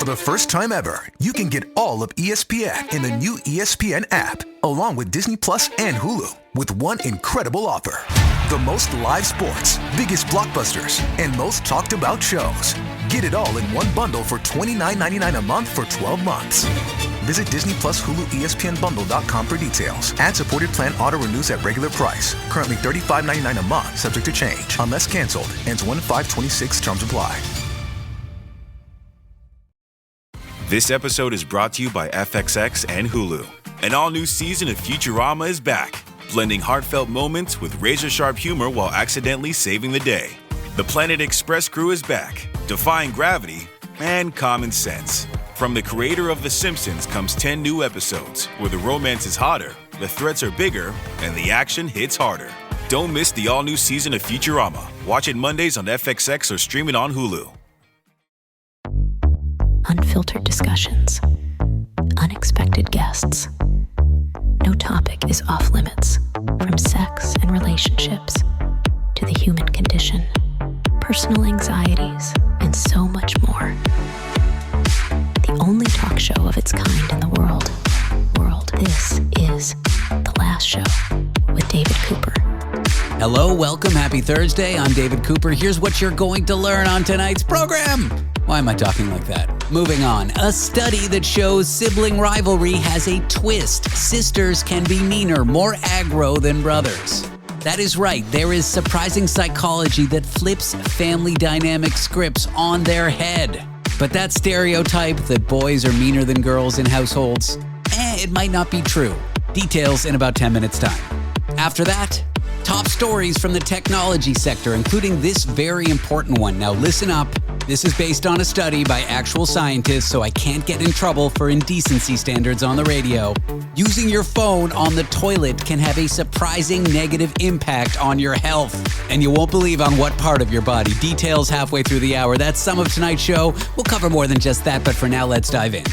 For the first time ever, you can get all of ESPN in the new ESPN app, along with Disney Plus and Hulu, with one incredible offer. The most live sports, biggest blockbusters, and most talked about shows. Get it all in one bundle for $29.99 a month for 12 months. Visit Disney Plus Hulu ESPNBundle.com for details. Ad-supported plan auto renews at regular price. Currently $35.99 a month, subject to change. Unless canceled. Ends 1/5/26. Terms apply. This episode is brought to you by FXX and Hulu. An all-new season of Futurama is back, blending heartfelt moments with razor-sharp humor while accidentally saving the day. The Planet Express crew is back, defying gravity and common sense. From the creator of The Simpsons comes 10 new episodes where the romance is hotter, the threats are bigger, and the action hits harder. Don't miss the all-new season of Futurama. Watch it Mondays on FXX or stream it on Hulu. Unfiltered discussions, unexpected guests. No topic is off limits, from sex and relationships to the human condition, personal anxieties, and so much more. The only talk show of its kind in the world. This is The Last Show with David Cooper. Hello, welcome, happy Thursday. I'm David Cooper. Here's what you're going to learn on tonight's program. Why am I talking like that? Moving on. A study that shows sibling rivalry has a twist. Sisters can be meaner, more aggro than brothers. That is right. There is surprising psychology that flips family dynamic scripts on their head. But that stereotype that boys are meaner than girls in households, it might not be true. Details in about 10 minutes' time. After that, top stories from the technology sector, including this very important one. Now listen up. This is based on a study by actual scientists, so I can't get in trouble for indecency standards on the radio. Using your phone on the toilet can have a surprising negative impact on your health. And you won't believe on what part of your body. Details halfway through the hour. That's some of tonight's show. We'll cover more than just that, but for now, let's dive in.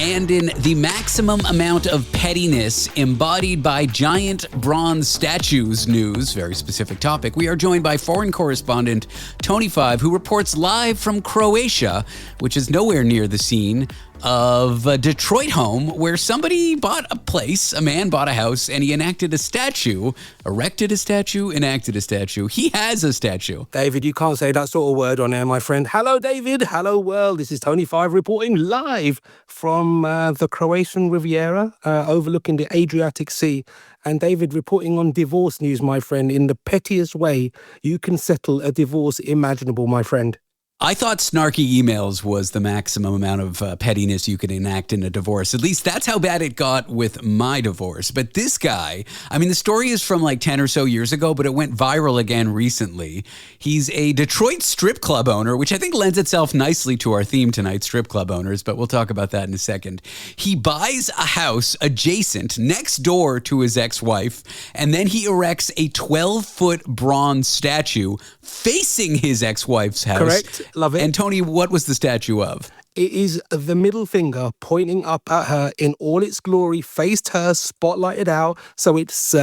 And in the maximum amount of pettiness embodied by giant bronze statues news, very specific topic, we are joined by foreign correspondent Tony Five, who reports live from Croatia, which is nowhere near the scene of a Detroit home where somebody bought a place, a man bought a house, and he enacted a statue, enacted a statue. He has a statue. David, you can't say that sort of word on air, my friend. Hello, David. Hello, world. This is Tony Five reporting live from the Croatian Riviera, overlooking the Adriatic Sea. And David, reporting on divorce news, my friend, in the pettiest way you can settle a divorce imaginable, my friend. I thought snarky emails was the maximum amount of pettiness you could enact in a divorce. At least that's how bad it got with my divorce. But this guy, I mean, the story is from like 10 or so years ago, but it went viral again recently. He's a Detroit strip club owner, which I think lends itself nicely to our theme tonight, strip club owners, but we'll talk about that in a second. He buys a house adjacent next door to his ex-wife, and then he erects a 12-foot bronze statue facing his ex-wife's house. Correct. Love it. And Tony, what was the statue of? It is the middle finger pointing up at her in all its glory, faced her, spotlighted out. So it's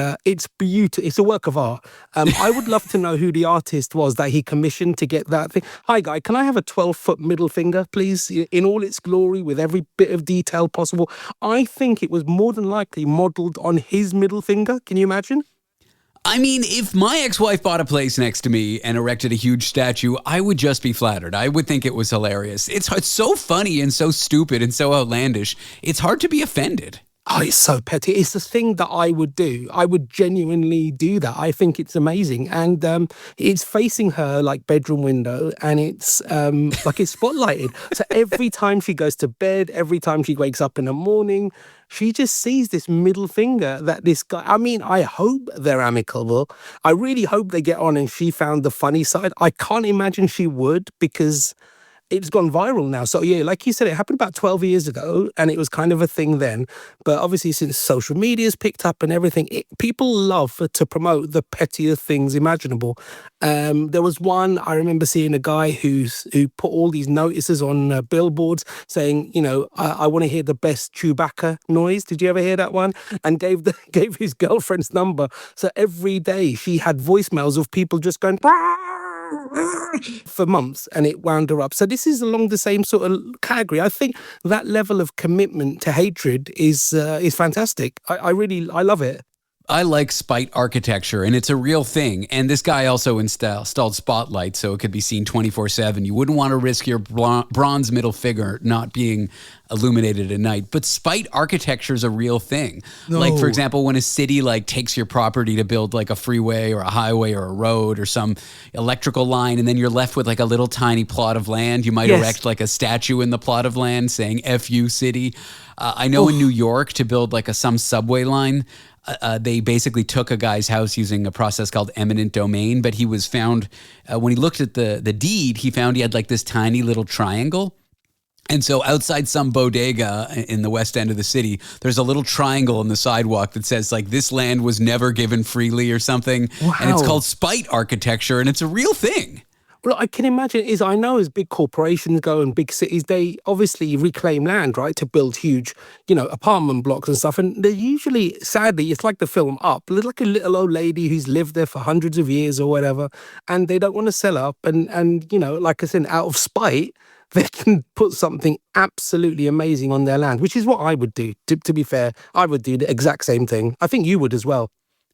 beautiful. It's a work of art. I would love to know who the artist was that he commissioned to get that thing. Hi, guy, can I have a 12-foot middle finger, please? In all its glory, with every bit of detail possible. I think it was more than likely modeled on his middle finger. Can you imagine? I mean, if my ex-wife bought a place next to me and erected a huge statue, I would just be flattered. I would think it was hilarious. It's so funny and so stupid and so outlandish. It's hard to be offended. Oh, it's so petty. It's the thing that I would do. I would genuinely do that. I think it's amazing. And it's facing her like bedroom window, and it's like it's spotlighted. So every time she goes to bed, every time she wakes up in the morning, she just sees this middle finger that this guy, I mean, I hope they're amicable. I really hope they get on and she found the funny side. I can't imagine she would, because it's gone viral now. So yeah, like you said, it happened about 12 years ago and it was kind of a thing then. But obviously since social media's picked up and everything, people love to promote the pettiest things imaginable. There was one, I remember seeing a guy who put all these notices on billboards saying, you know, I want to hear the best Chewbacca noise. Did you ever hear that one? And gave his girlfriend's number. So every day she had voicemails of people just going, "Bah!" for months, and it wound her up. So this is along the same sort of category. I think that level of commitment to hatred is fantastic. I love it. I like spite architecture, and it's a real thing. And this guy also installed spotlights so it could be seen 24/7. You wouldn't want to risk your bronze middle finger not being illuminated at night. But spite architecture is a real thing. No. Like, for example, when a city like takes your property to build like a freeway or a highway or a road or some electrical line, and then you're left with like a little tiny plot of land. You might erect like a statue in the plot of land saying "F you, city." I know in New York to build like some subway line, they basically took a guy's house using a process called eminent domain, but he was found, when he looked at the deed, he found he had like this tiny little triangle. And so outside some bodega in the west end of the city, there's a little triangle on the sidewalk that says like this land was never given freely or something. Wow. And it's called spite architecture, and it's a real thing. Well, I can imagine I know as big corporations go and big cities, they obviously reclaim land, right, to build huge, apartment blocks and stuff. And they're usually, sadly, it's like the film Up, like a little old lady who's lived there for hundreds of years or whatever, and they don't want to sell up. And like I said, out of spite, they can put something absolutely amazing on their land, which is what I would do. To be fair, I would do the exact same thing. I think you would as well.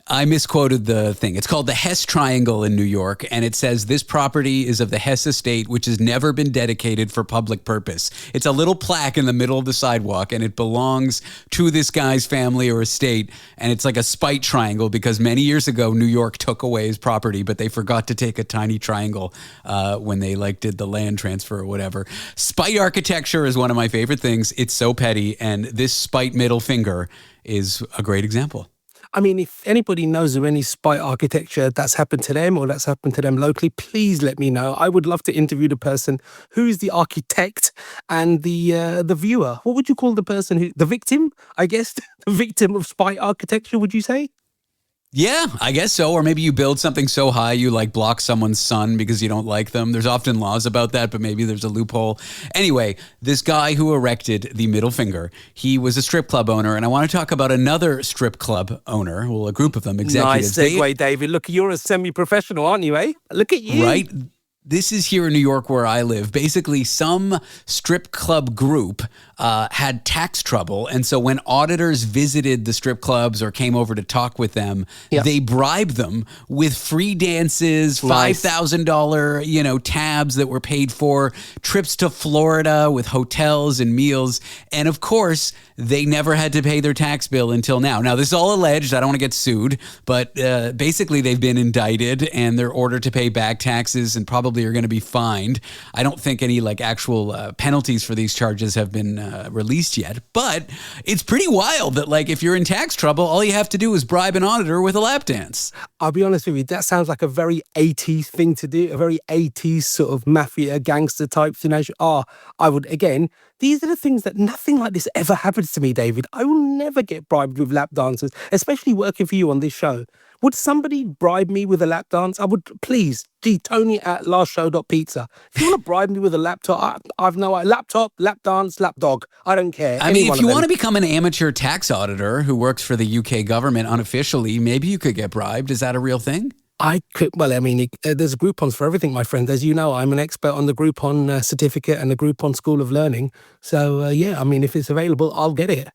I misquoted the thing. It's called the Hess Triangle in New York, and it says this property is of the Hess estate, which has never been dedicated for public purpose. It's a little plaque in the middle of the sidewalk, and it belongs to this guy's family or estate, and it's like a spite triangle because many years ago, New York took away his property, but they forgot to take a tiny triangle when they did the land transfer or whatever. Spite architecture is one of my favorite things. It's so petty, and this spite middle finger is a great example. I mean, if anybody knows of any spite architecture that's happened to them or that's happened to them locally, please let me know. I would love to interview the person who's the architect and the viewer. What would you call the person the victim? I guess the victim of spite architecture. Would you say? Yeah, I guess so. Or maybe you build something so high you block someone's sun because you don't like them. There's often laws about that, but maybe there's a loophole. Anyway, this guy who erected the middle finger, he was a strip club owner, and I want to talk about another strip club owner, well, a group of them, executives. Nice segue, David. Look, you're a semi-professional, aren't you, eh? Look at you. Right? This is here in New York where I live. Basically, some strip club group had tax trouble. And so when auditors visited the strip clubs or came over to talk with them, they bribed them with free dances, Nice. $5,000, tabs that were paid for, trips to Florida with hotels and meals. And of course, they never had to pay their tax bill until now. Now, this is all alleged. I don't want to get sued, but basically they've been indicted and they're ordered to pay back taxes and probably are going to be fined. I don't think any actual penalties for these charges have been released yet, but it's pretty wild that if you're in tax trouble, all you have to do is bribe an auditor with a lap dance. I'll be honest with you, that sounds like a very 80s thing to do, a very 80s sort of mafia gangster type thing. I would, again, these are the things that nothing like this ever happens to me, David. I will never get bribed with lap dancers, especially working for you on this show. Would somebody bribe me with a lap dance? I would, please, Tony at lastshow.pizza. If you want to bribe me with a laptop, I've no idea. Laptop, lap dance, lap dog. I don't care. I mean, if you want to become an amateur tax auditor who works for the UK government unofficially, maybe you could get bribed. Is that a real thing? I could, there's Groupons for everything, my friend. As you know, I'm an expert on the Groupon certificate and the Groupon School of Learning. So, if it's available, I'll get it.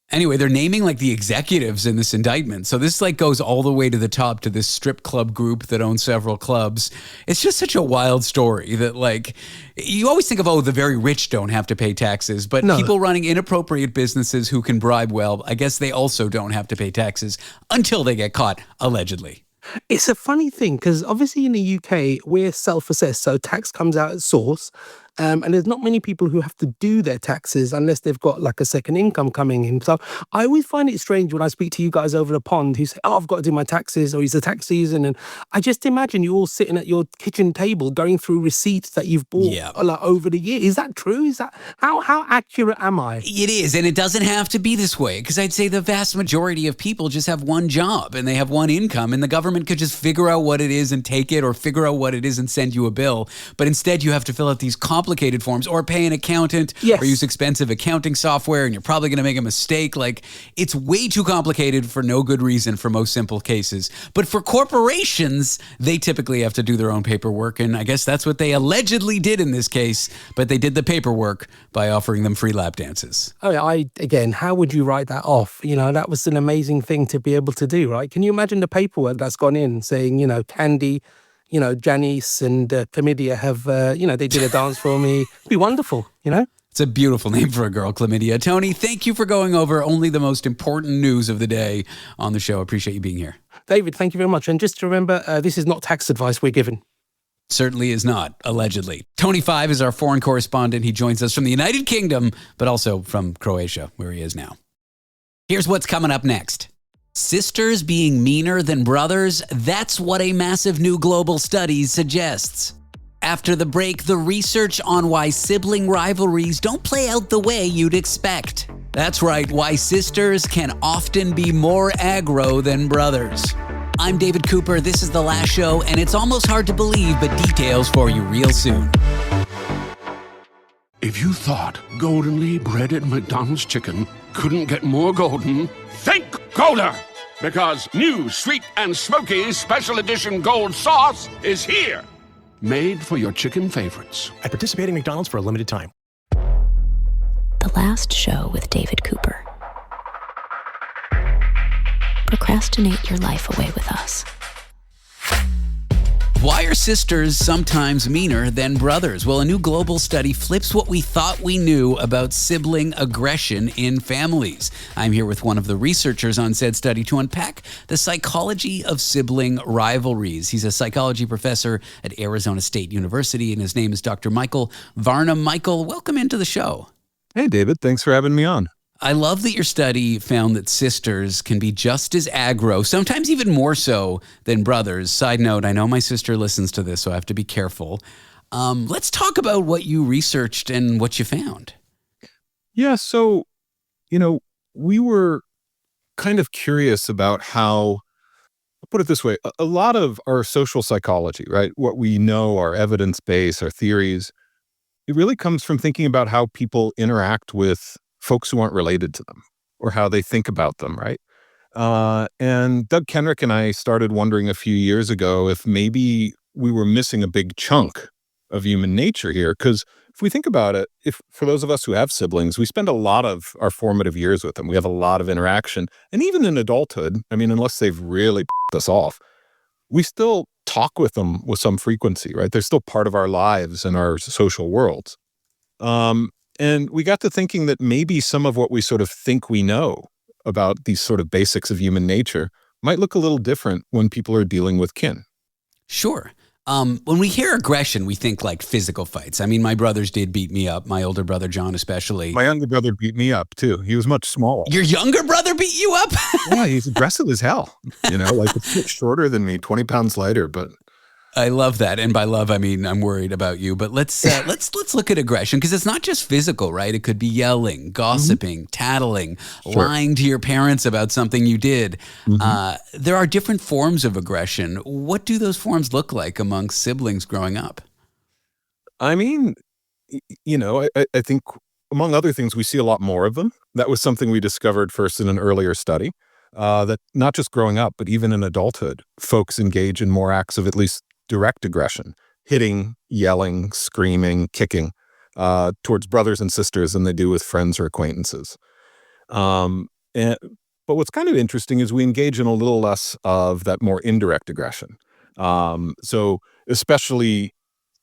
Anyway, they're naming the executives in this indictment. So this goes all the way to the top to this strip club group that owns several clubs. It's just such a wild story that you always think of, the very rich don't have to pay taxes, but people running inappropriate businesses who can bribe well, I guess they also don't have to pay taxes until they get caught, allegedly. It's a funny thing because obviously in the UK, we're self-assessed. So tax comes out at source. And there's not many people who have to do their taxes unless they've got a second income coming in. So I always find it strange when I speak to you guys over the pond who say, I've got to do my taxes or it's the tax season. And I just imagine you all sitting at your kitchen table going through receipts that you've bought over the year. Is that true? Is that how accurate am I? It is. And it doesn't have to be this way because I'd say the vast majority of people just have one job and they have one income and the government could just figure out what it is and take it or figure out what it is and send you a bill. But instead you have to fill out these complicated complicated forms, or pay an accountant, Yes. or use expensive accounting software, and you're probably going to make a mistake. Like, it's way too complicated for no good reason for most simple cases. But for corporations, they typically have to do their own paperwork, and I guess that's what they allegedly did in this case, but they did the paperwork by offering them free lap dances. Again, how would you write that off? That was an amazing thing to be able to do, right? Can you imagine the paperwork that's gone in saying, Candy, Janice and Chlamydia have, they did a dance for me. It'd be wonderful, It's a beautiful name for a girl, Chlamydia. Tony, thank you for going over only the most important news of the day on the show. Appreciate you being here. David, thank you very much. And just to remember, this is not tax advice we're given. Certainly is not, allegedly. Tony Five is our foreign correspondent. He joins us from the United Kingdom, but also from Croatia, where he is now. Here's what's coming up next. Sisters being meaner than brothers, that's what a massive new global study suggests. After the break, the research on why sibling rivalries don't play out the way you'd expect. That's right, why sisters can often be more aggro than brothers. I'm David Cooper, this is The Last Show, and it's almost hard to believe, but details for you real soon. If you thought goldenly breaded McDonald's chicken couldn't get more golden, think Golder! Because new sweet and smoky special edition gold sauce is here. Made for your chicken favorites. At participating McDonald's for a limited time. The Last Show with David Cooper. Procrastinate your life away with us. Why are sisters sometimes meaner than brothers? Well, a new global study flips what we thought we knew about sibling aggression in families. I'm here with one of the researchers on said study to unpack the psychology of sibling rivalries. He's a psychology professor at Arizona State University, and his name is Dr. Michael Varnum. Michael, welcome into the show. Hey, David. Thanks for having me on. I love that your study found that sisters can be just as aggro, sometimes even more so than brothers. Side note, I know my sister listens to this, so I have to be careful. Let's talk about what you researched and what you found. Yeah, so, we were kind of curious about how, I'll put it this way, a lot of our social psychology, right, what we know, our evidence base, our theories, it really comes from thinking about how people interact with folks who aren't related to them or how they think about them, right? And Doug Kenrick and I started wondering a few years ago if maybe we were missing a big chunk of human nature here. Because if we think about it, if for those of us who have siblings, we spend a lot of our formative years with them. We have a lot of interaction. And even in adulthood, unless they've really pissed us off, we still talk with them with some frequency, right? They're still part of our lives and our social worlds. And we got to thinking that maybe some of what we sort of think we know about these sort of basics of human nature might look a little different when people are dealing with kin. Sure. When we hear aggression, we think like physical fights. My brothers did beat me up, my older brother, John, especially. My younger brother beat me up, too. He was much smaller. Your younger brother beat you up? Yeah, he's aggressive as hell. Like a foot shorter than me, 20 pounds lighter, but... I love that. And by love, I'm worried about you. But let's look at aggression, because it's not just physical, right? It could be yelling, gossiping, tattling, lying to your parents about something you did. There are different forms of aggression. What do those forms look like among siblings growing up? I think among other things, we see a lot more of them. That was something we discovered first in an earlier study, that not just growing up, but even in adulthood, folks engage in more acts of at least direct aggression, hitting, yelling, screaming, kicking towards brothers and sisters than they do with friends or acquaintances. But what's kind of interesting is we engage in a little less of that more indirect aggression. So especially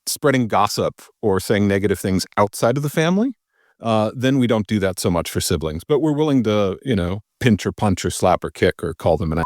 spreading gossip or saying negative things outside of the family, then we don't do that so much for siblings. But we're willing to, pinch or punch or slap or kick or call them an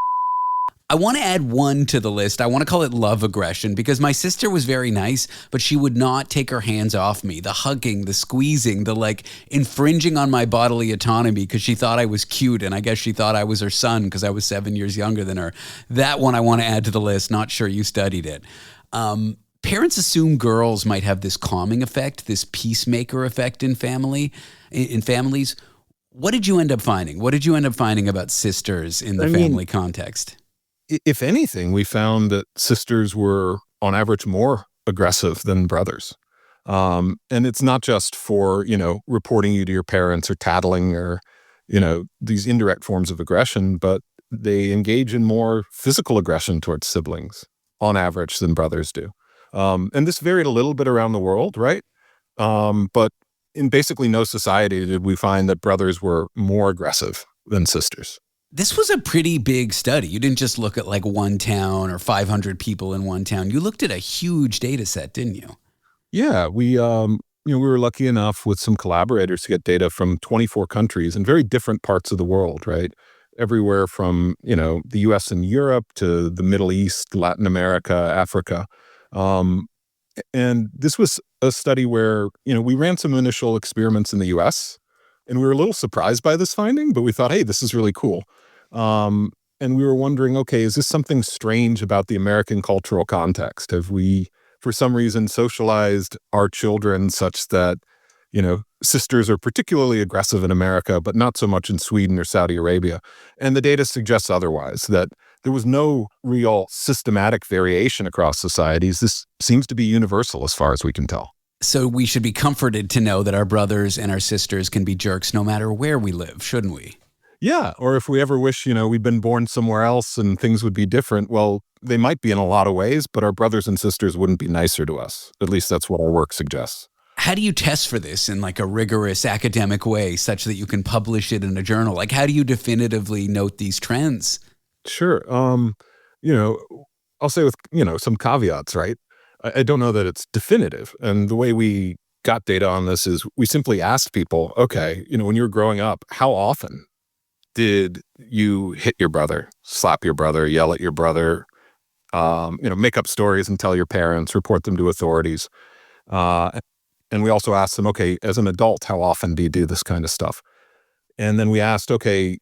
I want to add one to the list. I want to call it love aggression, because my sister was very nice, but she would not take her hands off me. The hugging, the squeezing, the infringing on my bodily autonomy because she thought I was cute, and I guess she thought I was her son because I was 7 years younger than her. That one I want to add to the list. Not sure you studied it. Parents assume girls might have this calming effect, this peacemaker effect in families. What did you end up finding? What did you end up finding about sisters in the family context? If anything, we found that sisters were, on average, more aggressive than brothers. And it's not just for, reporting you to your parents or tattling or, these indirect forms of aggression, but they engage in more physical aggression towards siblings on average than brothers do. And this varied a little bit around the world, right? But in basically no society did we find that brothers were more aggressive than sisters. This was a pretty big study. You didn't just look at like one town or 500 people in one town. You looked at a huge data set, didn't you? Yeah, we were lucky enough with some collaborators to get data from 24 countries in very different parts of the world, right? Everywhere from, the US and Europe to the Middle East, Latin America, Africa. And this was a study where, we ran some initial experiments in the US and we were a little surprised by this finding, but we thought, hey, this is really cool. And we were wondering, okay, is this something strange about the American cultural context? Have we, for some reason, socialized our children such that, sisters are particularly aggressive in America, but not so much in Sweden or Saudi Arabia? And the data suggests otherwise, that there was no real systematic variation across societies. This seems to be universal as far as we can tell. So we should be comforted to know that our brothers and our sisters can be jerks no matter where we live, shouldn't we? Yeah, or if we ever wish, we'd been born somewhere else and things would be different, well, they might be in a lot of ways, but our brothers and sisters wouldn't be nicer to us. At least that's what our work suggests. How do you test for this in like a rigorous academic way such that you can publish it in a journal? Like, how do you definitively note these trends? Sure. I'll say with, some caveats, right? I don't know that it's definitive. And the way we got data on this is we simply asked people, okay, when you were growing up, how often did you hit your brother, slap your brother, yell at your brother, make up stories and tell your parents, report them to authorities? And we also asked them, okay, as an adult, how often do you do this kind of stuff? And then we asked, okay,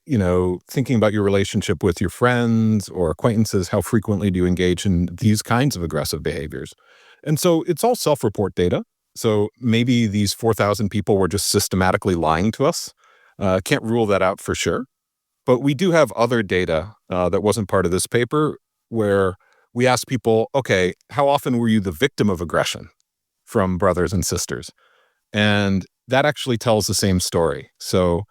thinking about your relationship with your friends or acquaintances, how frequently do you engage in these kinds of aggressive behaviors? And so it's all self-report data. So maybe these 4,000 people were just systematically lying to us. Can't rule that out for sure. But we do have other data that wasn't part of this paper where we asked people, okay, how often were you the victim of aggression from brothers and sisters? And that actually tells the same story. So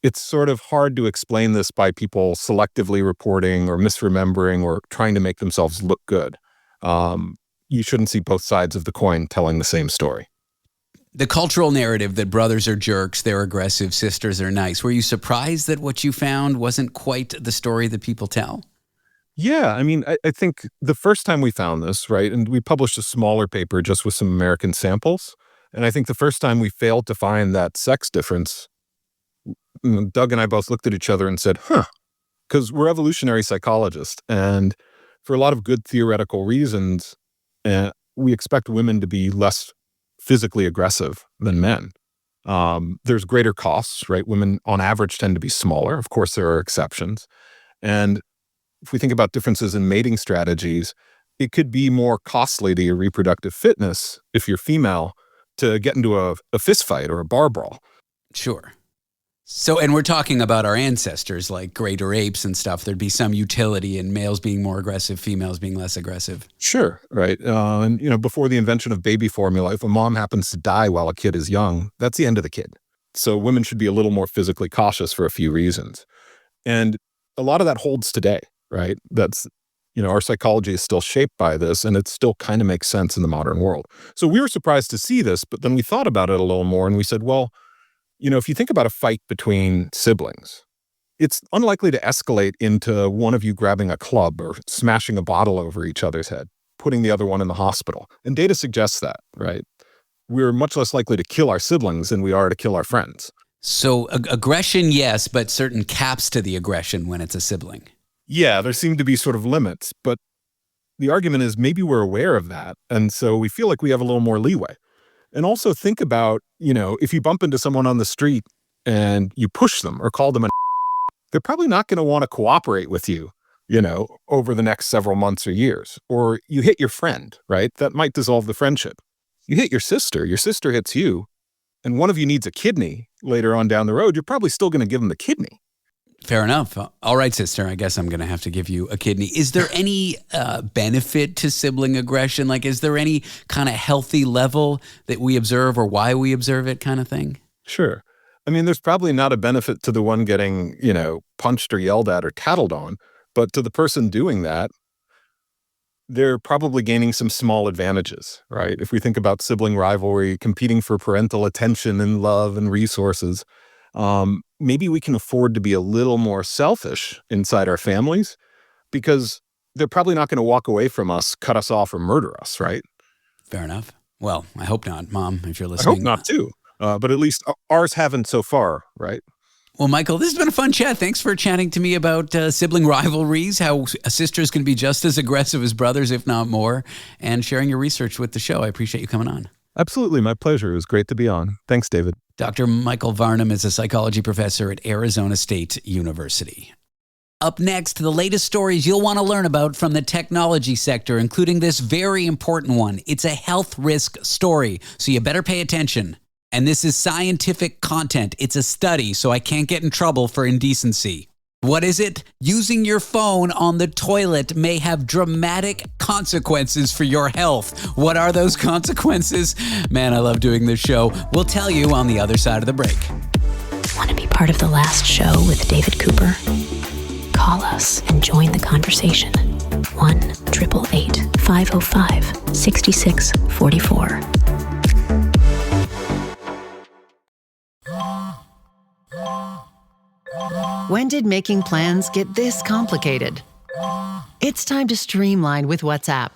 it's sort of hard to explain this by people selectively reporting or misremembering or trying to make themselves look good. You shouldn't see both sides of the coin telling the same story. The cultural narrative that brothers are jerks, they're aggressive, sisters are nice. Were you surprised that what you found wasn't quite the story that people tell? Yeah, I think the first time we found this, right, and we published a smaller paper just with some American samples, and I think the first time we failed to find that sex difference, Doug and I both looked at each other and said, because we're evolutionary psychologists, and for a lot of good theoretical reasons, we expect women to be less physically aggressive than men. There's greater costs, right? Women on average tend to be smaller. Of course, there are exceptions. And if we think about differences in mating strategies, it could be more costly to your reproductive fitness if you're female to get into a fist fight or a bar brawl. Sure. So, and we're talking about our ancestors, like greater apes and stuff. There'd be some utility in males being more aggressive, females being less aggressive. Sure, right. And, before the invention of baby formula, if a mom happens to die while a kid is young, that's the end of the kid. So women should be a little more physically cautious for a few reasons. And a lot of that holds today, right? That's, our psychology is still shaped by this, and it still kind of makes sense in the modern world. So we were surprised to see this, but then we thought about it a little more and we said, well, if you think about a fight between siblings, it's unlikely to escalate into one of you grabbing a club or smashing a bottle over each other's head, putting the other one in the hospital. And data suggests that, right? We're much less likely to kill our siblings than we are to kill our friends. So aggression, yes, but certain caps to the aggression when it's a sibling. Yeah, there seem to be sort of limits, but the argument is maybe we're aware of that. And so we feel like we have a little more leeway. And also think about, if you bump into someone on the street and you push them or call them they're probably not going to want to cooperate with you, over the next several months or years. Or you hit your friend, right? That might dissolve the friendship. You hit your sister hits you, and one of you needs a kidney later on down the road, you're probably still going to give them the kidney. Fair enough. All right, sister, I guess I'm going to have to give you a kidney. Is there any benefit to sibling aggression? Like, is there any kind of healthy level that we observe or why we observe it kind of thing? Sure. I mean, there's probably not a benefit to the one getting, punched or yelled at or tattled on, but to the person doing that, they're probably gaining some small advantages, right? If we think about sibling rivalry, competing for parental attention and love and resources, maybe we can afford to be a little more selfish inside our families because they're probably not going to walk away from us, cut us off, or murder us, right? Fair enough. Well, I hope not, Mom, if you're listening. I hope not, too. But at least ours haven't so far, right? Well, Michael, this has been a fun chat. Thanks for chatting to me about sibling rivalries, how sisters can be just as aggressive as brothers, if not more, and sharing your research with the show. I appreciate you coming on. Absolutely. My pleasure. It was great to be on. Thanks, David. Dr. Michael Varnum is a psychology professor at Arizona State University. Up next, the latest stories you'll want to learn about from the technology sector, including this very important one. It's a health risk story, so you better pay attention. And this is scientific content. It's a study, so I can't get in trouble for indecency. What is it? Using your phone on the toilet may have dramatic consequences for your health. What are those consequences? Man, I love doing this show. We'll tell you on the other side of the break. Want to be part of the last show with David Cooper? Call us and join the conversation. 1-888-505-6644. When did making plans get this complicated? It's time to streamline with WhatsApp,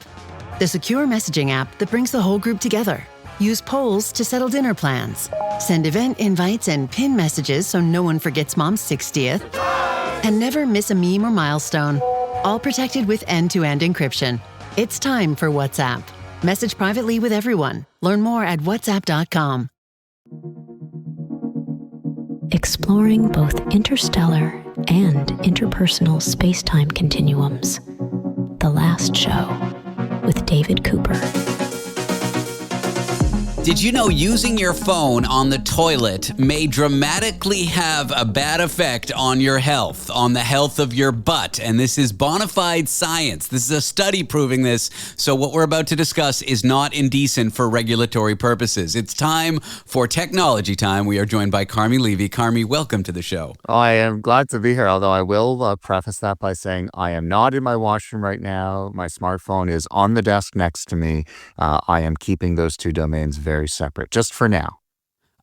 the secure messaging app that brings the whole group together. Use polls to settle dinner plans. Send event invites and pin messages so no one forgets Mom's 60th. And never miss a meme or milestone. All protected with end-to-end encryption. It's time for WhatsApp. Message privately with everyone. Learn more at whatsapp.com. Exploring both interstellar and interpersonal space-time continuums. The Last Show with David Cooper. Did you know using your phone on the toilet may dramatically have a bad effect on your health, on the health of your butt? And this is bona fide science. This is a study proving this. So what we're about to discuss is not indecent for regulatory purposes. It's time for technology time. We are joined by Carmi Levy. Carmi, welcome to the show. I am glad to be here, although I will preface that by saying I am not in my washroom right now. My smartphone is on the desk next to me. I am keeping those two domains very separate, just for now.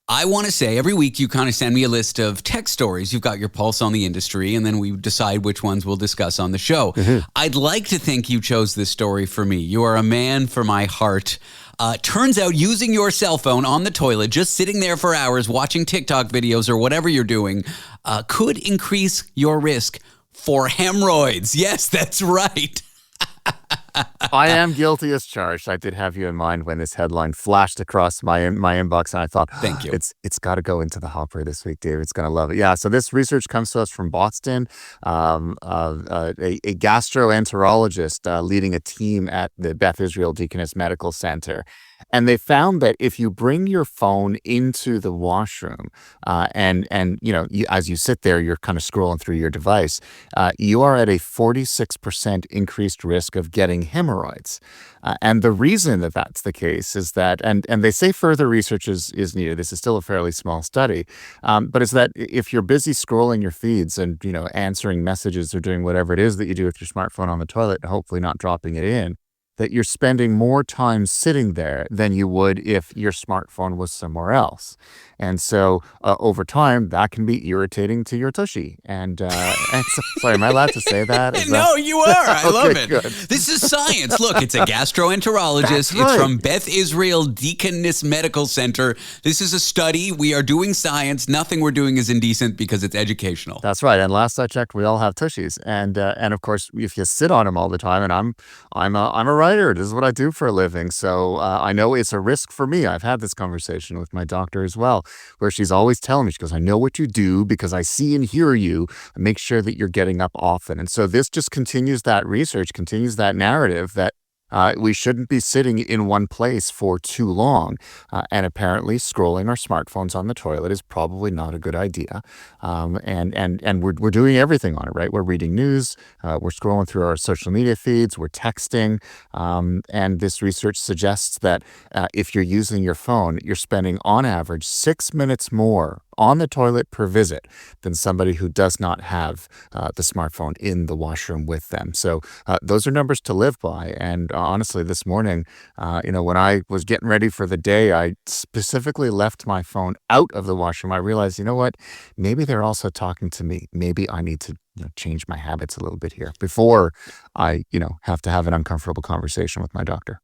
I want to say every week you kind of send me a list of tech stories. You've got your pulse on the industry, and then we decide which ones we'll discuss on the show. Mm-hmm. I'd like to think you chose this story for me. You are a man for my heart. Turns out using your cell phone on the toilet, just sitting there for hours watching TikTok videos or whatever you're doing, could increase your risk for hemorrhoids. Yes, that's right. I am guilty as charged. I did have you in mind when this headline flashed across my inbox, and I thought, thank you. It's got to go into the hopper this week, David's going to love it. Yeah, so this research comes to us from Boston. A gastroenterologist leading a team at the Beth Israel Deaconess Medical Center. And they found that if you bring your phone into the washroom and as you sit there, you're kind of scrolling through your device, you are at a 46% increased risk of getting hemorrhoids. And the reason that that's the case is that, and they say further research is needed. This is still a fairly small study, but it's that if you're busy scrolling your feeds and, answering messages or doing whatever it is that you do with your smartphone on the toilet, and hopefully not dropping it in, that you're spending more time sitting there than you would if your smartphone was somewhere else. And so over time, that can be irritating to your tushy. And sorry, am I allowed to say that? No, you are. I love it. Good. This is science. Look, it's a gastroenterologist. Right. It's from Beth Israel Deaconess Medical Center. This is a study. We are doing science. Nothing we're doing is indecent because it's educational. That's right. And last I checked, we all have tushies. And of course, if you sit on them all the time, and I'm a writer. This is what I do for a living. So I know it's a risk for me. I've had this conversation with my doctor as well, where she's always telling me, she goes, I know what you do because I see and hear you. Make sure that you're getting up often. And so this just continues that research, continues that narrative that We shouldn't be sitting in one place for too long. And apparently, scrolling our smartphones on the toilet is probably not a good idea. And we're doing everything on it, right? We're reading news, we're scrolling through our social media feeds, we're texting. And this research suggests that if you're using your phone, you're spending on average 6 minutes more on the toilet per visit than somebody who does not have the smartphone in the washroom with them. So those are numbers to live by. And honestly, this morning, when I was getting ready for the day, I specifically left my phone out of the washroom. I realized, you know what? Maybe they're also talking to me. Maybe I need to change my habits a little bit here before I, have to have an uncomfortable conversation with my doctor.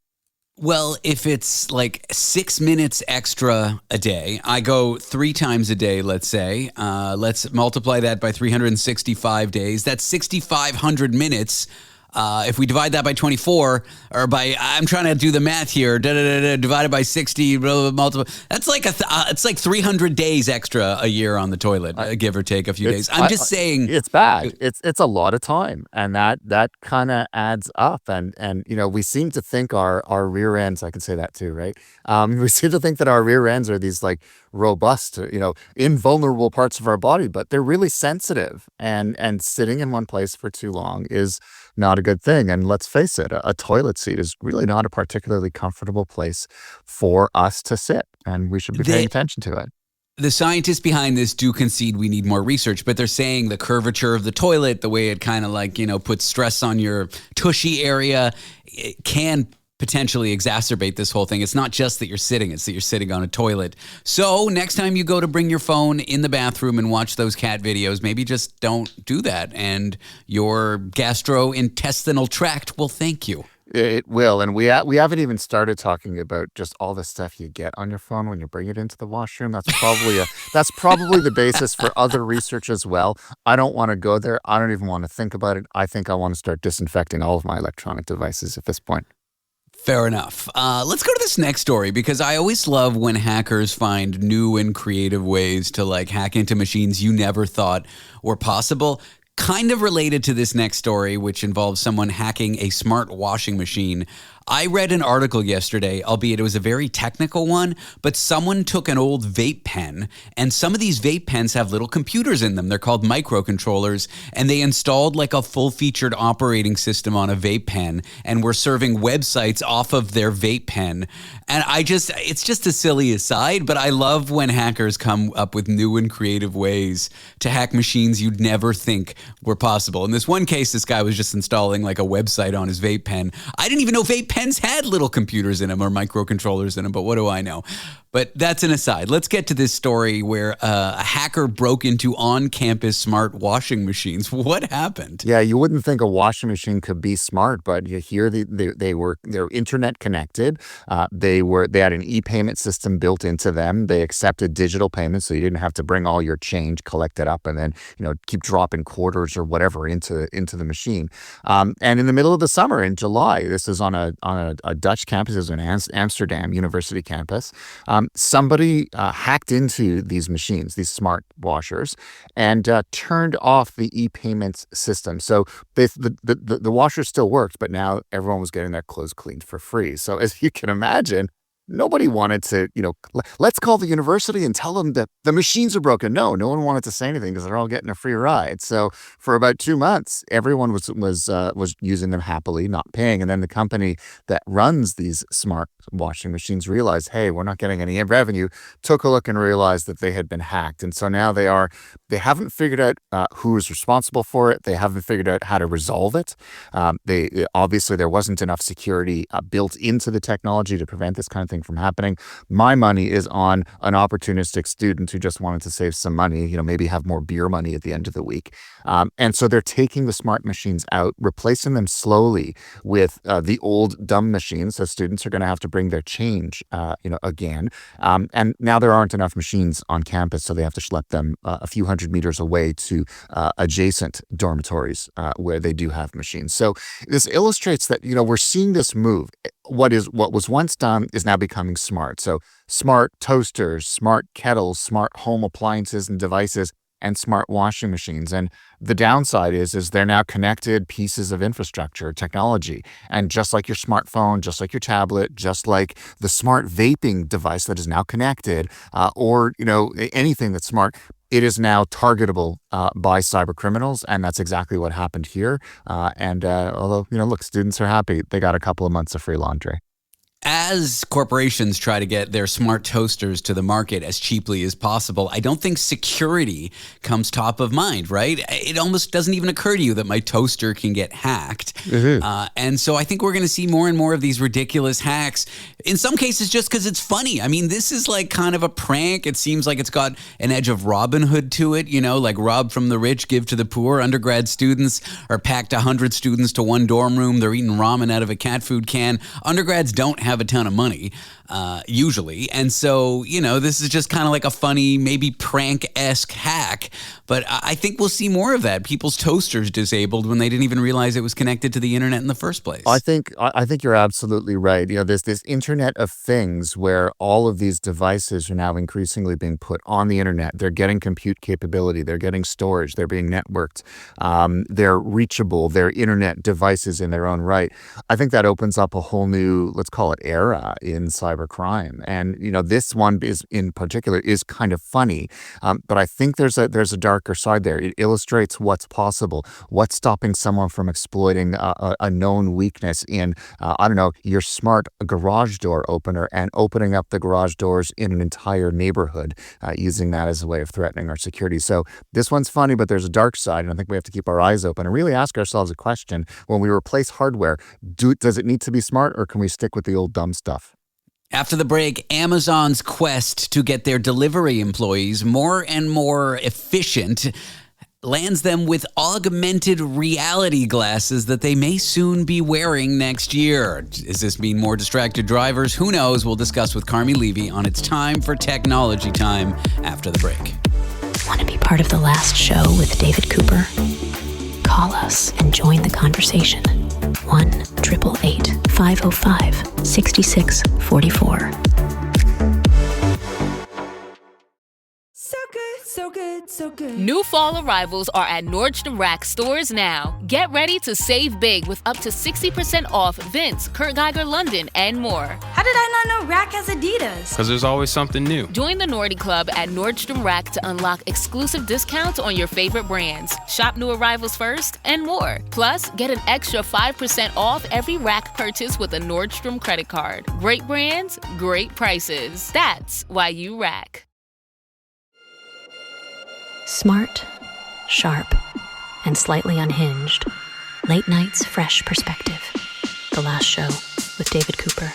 Well, if it's like 6 minutes extra a day, I go 3 times a day, let's say. Let's multiply that by 365 days. That's 6,500 minutes. If we divide that by 24, or I'm trying to do the math here, divided by 60, multiple. That's like it's like 300 days extra a year on the toilet, give or take a few days. I'm just saying it's bad. It's a lot of time, and that kind of adds up. And we seem to think our rear ends. I can say that too, right? We seem to think that our rear ends are these like robust, invulnerable parts of our body, but they're really sensitive. And sitting in one place for too long is not a good thing. And let's face it, a toilet seat is really not a particularly comfortable place for us to sit, and we should be paying attention to it. The scientists behind this do concede we need more research, but they're saying the curvature of the toilet, the way it kind of like, puts stress on your tushy area, it can potentially exacerbate this whole thing. It's not just that you're sitting, it's that you're sitting on a toilet. So next time you go to bring your phone in the bathroom and watch those cat videos, maybe just don't do that, and your gastrointestinal tract will thank you. It will, and we haven't even started talking about just all the stuff you get on your phone when you bring it into the washroom. That's probably the basis for other research as well. I don't want to go there. I don't even want to think about it. I think I want to start disinfecting all of my electronic devices at this point. Fair enough. Let's go to this next story, because I always love when hackers find new and creative ways to hack into machines you never thought were possible. Kind of related to this next story, which involves someone hacking a smart washing machine. I read an article yesterday, albeit it was a very technical one, but someone took an old vape pen, and some of these vape pens have little computers in them. They're called microcontrollers, and they installed a full-featured operating system on a vape pen and were serving websites off of their vape pen. And it's just a silly aside, but I love when hackers come up with new and creative ways to hack machines you'd never think were possible. In this one case, this guy was just installing a website on his vape pen. I didn't even know vape pens had little computers in them or microcontrollers in them, but what do I know? But that's an aside. Let's get to this story where a hacker broke into on-campus smart washing machines. What happened? Yeah, you wouldn't think a washing machine could be smart, but you hear they're internet connected. They had an e-payment system built into them. They accepted digital payments, so you didn't have to bring all your change, collect it up, and then keep dropping quarters or whatever into the machine. And in the middle of the summer, in July, this is on a Dutch campus, it was an Amsterdam University campus. Somebody hacked into these machines, these smart washers, and turned off the e-payments system. So the washer still worked, but now everyone was getting their clothes cleaned for free. So as you can imagine, nobody wanted to, let's call the university and tell them that the machines are broken. No one wanted to say anything because they're all getting a free ride. So for about 2 months, everyone was using them happily, not paying. And then the company that runs these smart washing machines realized, hey, we're not getting any revenue, took a look and realized that they had been hacked. And so now they haven't figured out who is responsible for it. They haven't figured out how to resolve it. Obviously, there wasn't enough security built into the technology to prevent this kind of thing from happening. My money is on an opportunistic student who just wanted to save some money, maybe have more beer money at the end of the week. And so they're taking the smart machines out, replacing them slowly with the old dumb machines. So students are going to have to bring their change, again. And now there aren't enough machines on campus, so they have to schlep them a few hundred meters away to adjacent dormitories where they do have machines. So this illustrates that, we're seeing this move. What was once dumb is now becoming smart. So smart toasters, smart kettles, smart home appliances and devices, and smart washing machines. And the downside is they're now connected pieces of infrastructure, technology. And just like your smartphone, just like your tablet, just like the smart vaping device that is now connected, or anything that's smart, it is now targetable by cyber criminals, and that's exactly what happened here. Although, look, students are happy. They got a couple of months of free laundry. As corporations try to get their smart toasters to the market as cheaply as possible, I don't think security comes top of mind, right? It almost doesn't even occur to you that my toaster can get hacked. Mm-hmm. And so I think we're going to see more and more of these ridiculous hacks, in some cases just because it's funny. I mean, this is like kind of a prank. It seems like it's got an edge of Robin Hood to it, like rob from the rich, give to the poor. Undergrad students are packed 100 students to one dorm room. They're eating ramen out of a cat food can. Undergrads don't have a ton of money, usually. And so, this is just kind of like a funny, maybe prank-esque hack. But I think we'll see more of that. People's toasters disabled when they didn't even realize it was connected to the internet in the first place. I think you're absolutely right. There's this Internet of Things where all of these devices are now increasingly being put on the internet. They're getting compute capability. They're getting storage. They're being networked. They're reachable. They're internet devices in their own right. I think that opens up a whole new, let's call it, era in cybercrime. And, this one in particular is kind of funny. But I think there's a darker side there. It illustrates what's possible, what's stopping someone from exploiting a known weakness in, your smart garage door opener and opening up the garage doors in an entire neighborhood, using that as a way of threatening our security. So this one's funny, but there's a dark side. And I think we have to keep our eyes open and really ask ourselves a question. When we replace hardware, does it need to be smart, or can we stick with the old dumb stuff? After the break, Amazon's quest to get their delivery employees more and more efficient lands them with augmented reality glasses that they may soon be wearing next year. Does this mean more distracted drivers? Who knows? We'll discuss with Carmi Levy on It's Time for Technology Time after the break. Want to be part of the last show with David Cooper? Call us and join the conversation. 1-888-505-6644. So good. New fall arrivals are at Nordstrom Rack stores now. Get ready to save big with up to 60% off Vince, Kurt Geiger London, and more. How did I not know Rack has Adidas? Because there's always something new. Join the Nordy Club at Nordstrom Rack to unlock exclusive discounts on your favorite brands. Shop new arrivals first and more. Plus, get an extra 5% off every Rack purchase with a Nordstrom credit card. Great brands, great prices. That's why you Rack. Smart, sharp, and slightly unhinged. Late night's fresh perspective. The last show with David Cooper.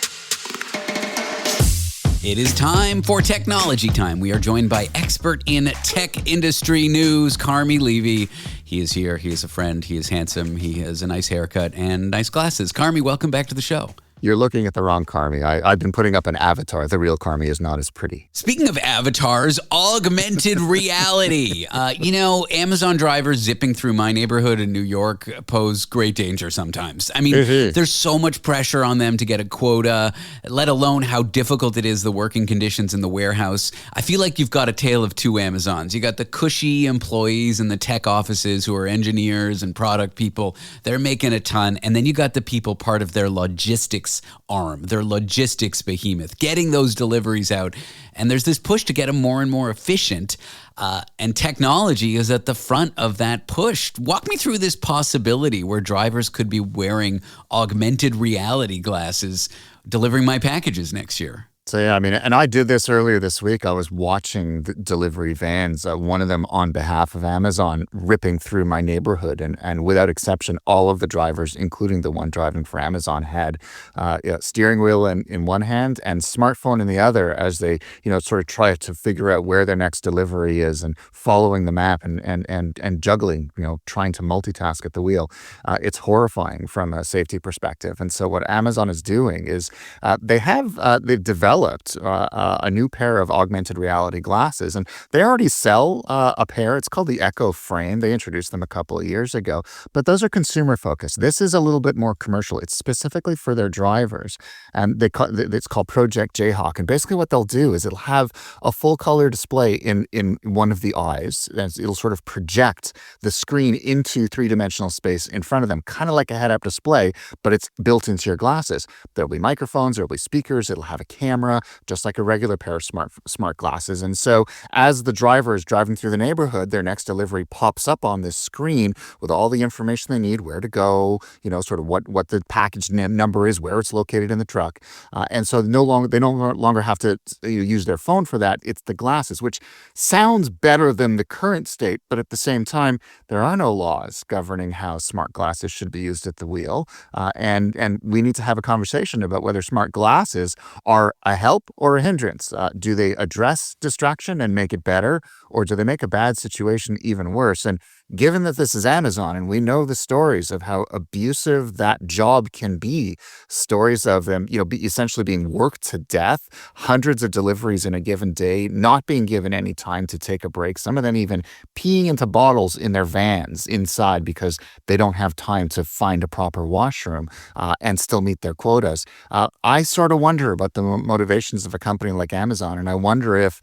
It is time for Technology Time. We are joined by expert in tech industry news, Carmi Levy. He is here. He is a friend. He is handsome. He has a nice haircut and nice glasses. Carmi, welcome back to the show. You're looking at the wrong Carmi. I've been putting up an avatar. The real Carmi is not as pretty. Speaking of avatars, augmented reality. Amazon drivers zipping through my neighborhood in New York pose great danger sometimes. I mean, there's so much pressure on them to get a quota, let alone how difficult it is, the working conditions in the warehouse. I feel like you've got a tale of two Amazons. You got the cushy employees in the tech offices who are engineers and product people. They're making a ton. And then you got the people part of their logistics arm, their logistics behemoth, getting those deliveries out. And there's this push to get them more and more efficient. And technology is at the front of that push. Walk me through this possibility where drivers could be wearing augmented reality glasses delivering my packages next year. So, yeah, and I did this earlier this week. I was watching the delivery vans, one of them on behalf of Amazon, ripping through my neighborhood. And without exception, all of the drivers, including the one driving for Amazon, had steering wheel in one hand and smartphone in the other as they, sort of try to figure out where their next delivery is and following the map and juggling, trying to multitask at the wheel. It's horrifying from a safety perspective. And so what Amazon is doing is they've developed developed a new pair of augmented reality glasses, and they already sell a pair. It's called the Echo Frame. They introduced them a couple of years ago, but those are consumer focused. This is a little bit more commercial. It's specifically for their drivers, and it's called Project Jayhawk. And basically what they'll do is it'll have a full color display in one of the eyes, and it'll sort of project the screen into three-dimensional space in front of them, kind of like a head-up display, but it's built into your glasses. There'll be microphones, there'll be speakers, it'll have a camera, just like a regular pair of smart glasses. And so as the driver is driving through the neighborhood, their next delivery pops up on this screen with all the information they need, where to go, sort of what the package number is, where it's located in the truck. And so they no longer have to use their phone for that. It's the glasses, which sounds better than the current state, but at the same time, there are no laws governing how smart glasses should be used at the wheel. And we need to have a conversation about whether smart glasses are a help or a hindrance. Do they address distraction and make it better, or do they make a bad situation even worse? And given that this is Amazon and we know the stories of how abusive that job can be, stories of them, essentially being worked to death, hundreds of deliveries in a given day, not being given any time to take a break, some of them even peeing into bottles in their vans inside because they don't have time to find a proper washroom and still meet their quotas. I sort of wonder about the motivations of a company like Amazon, and I wonder if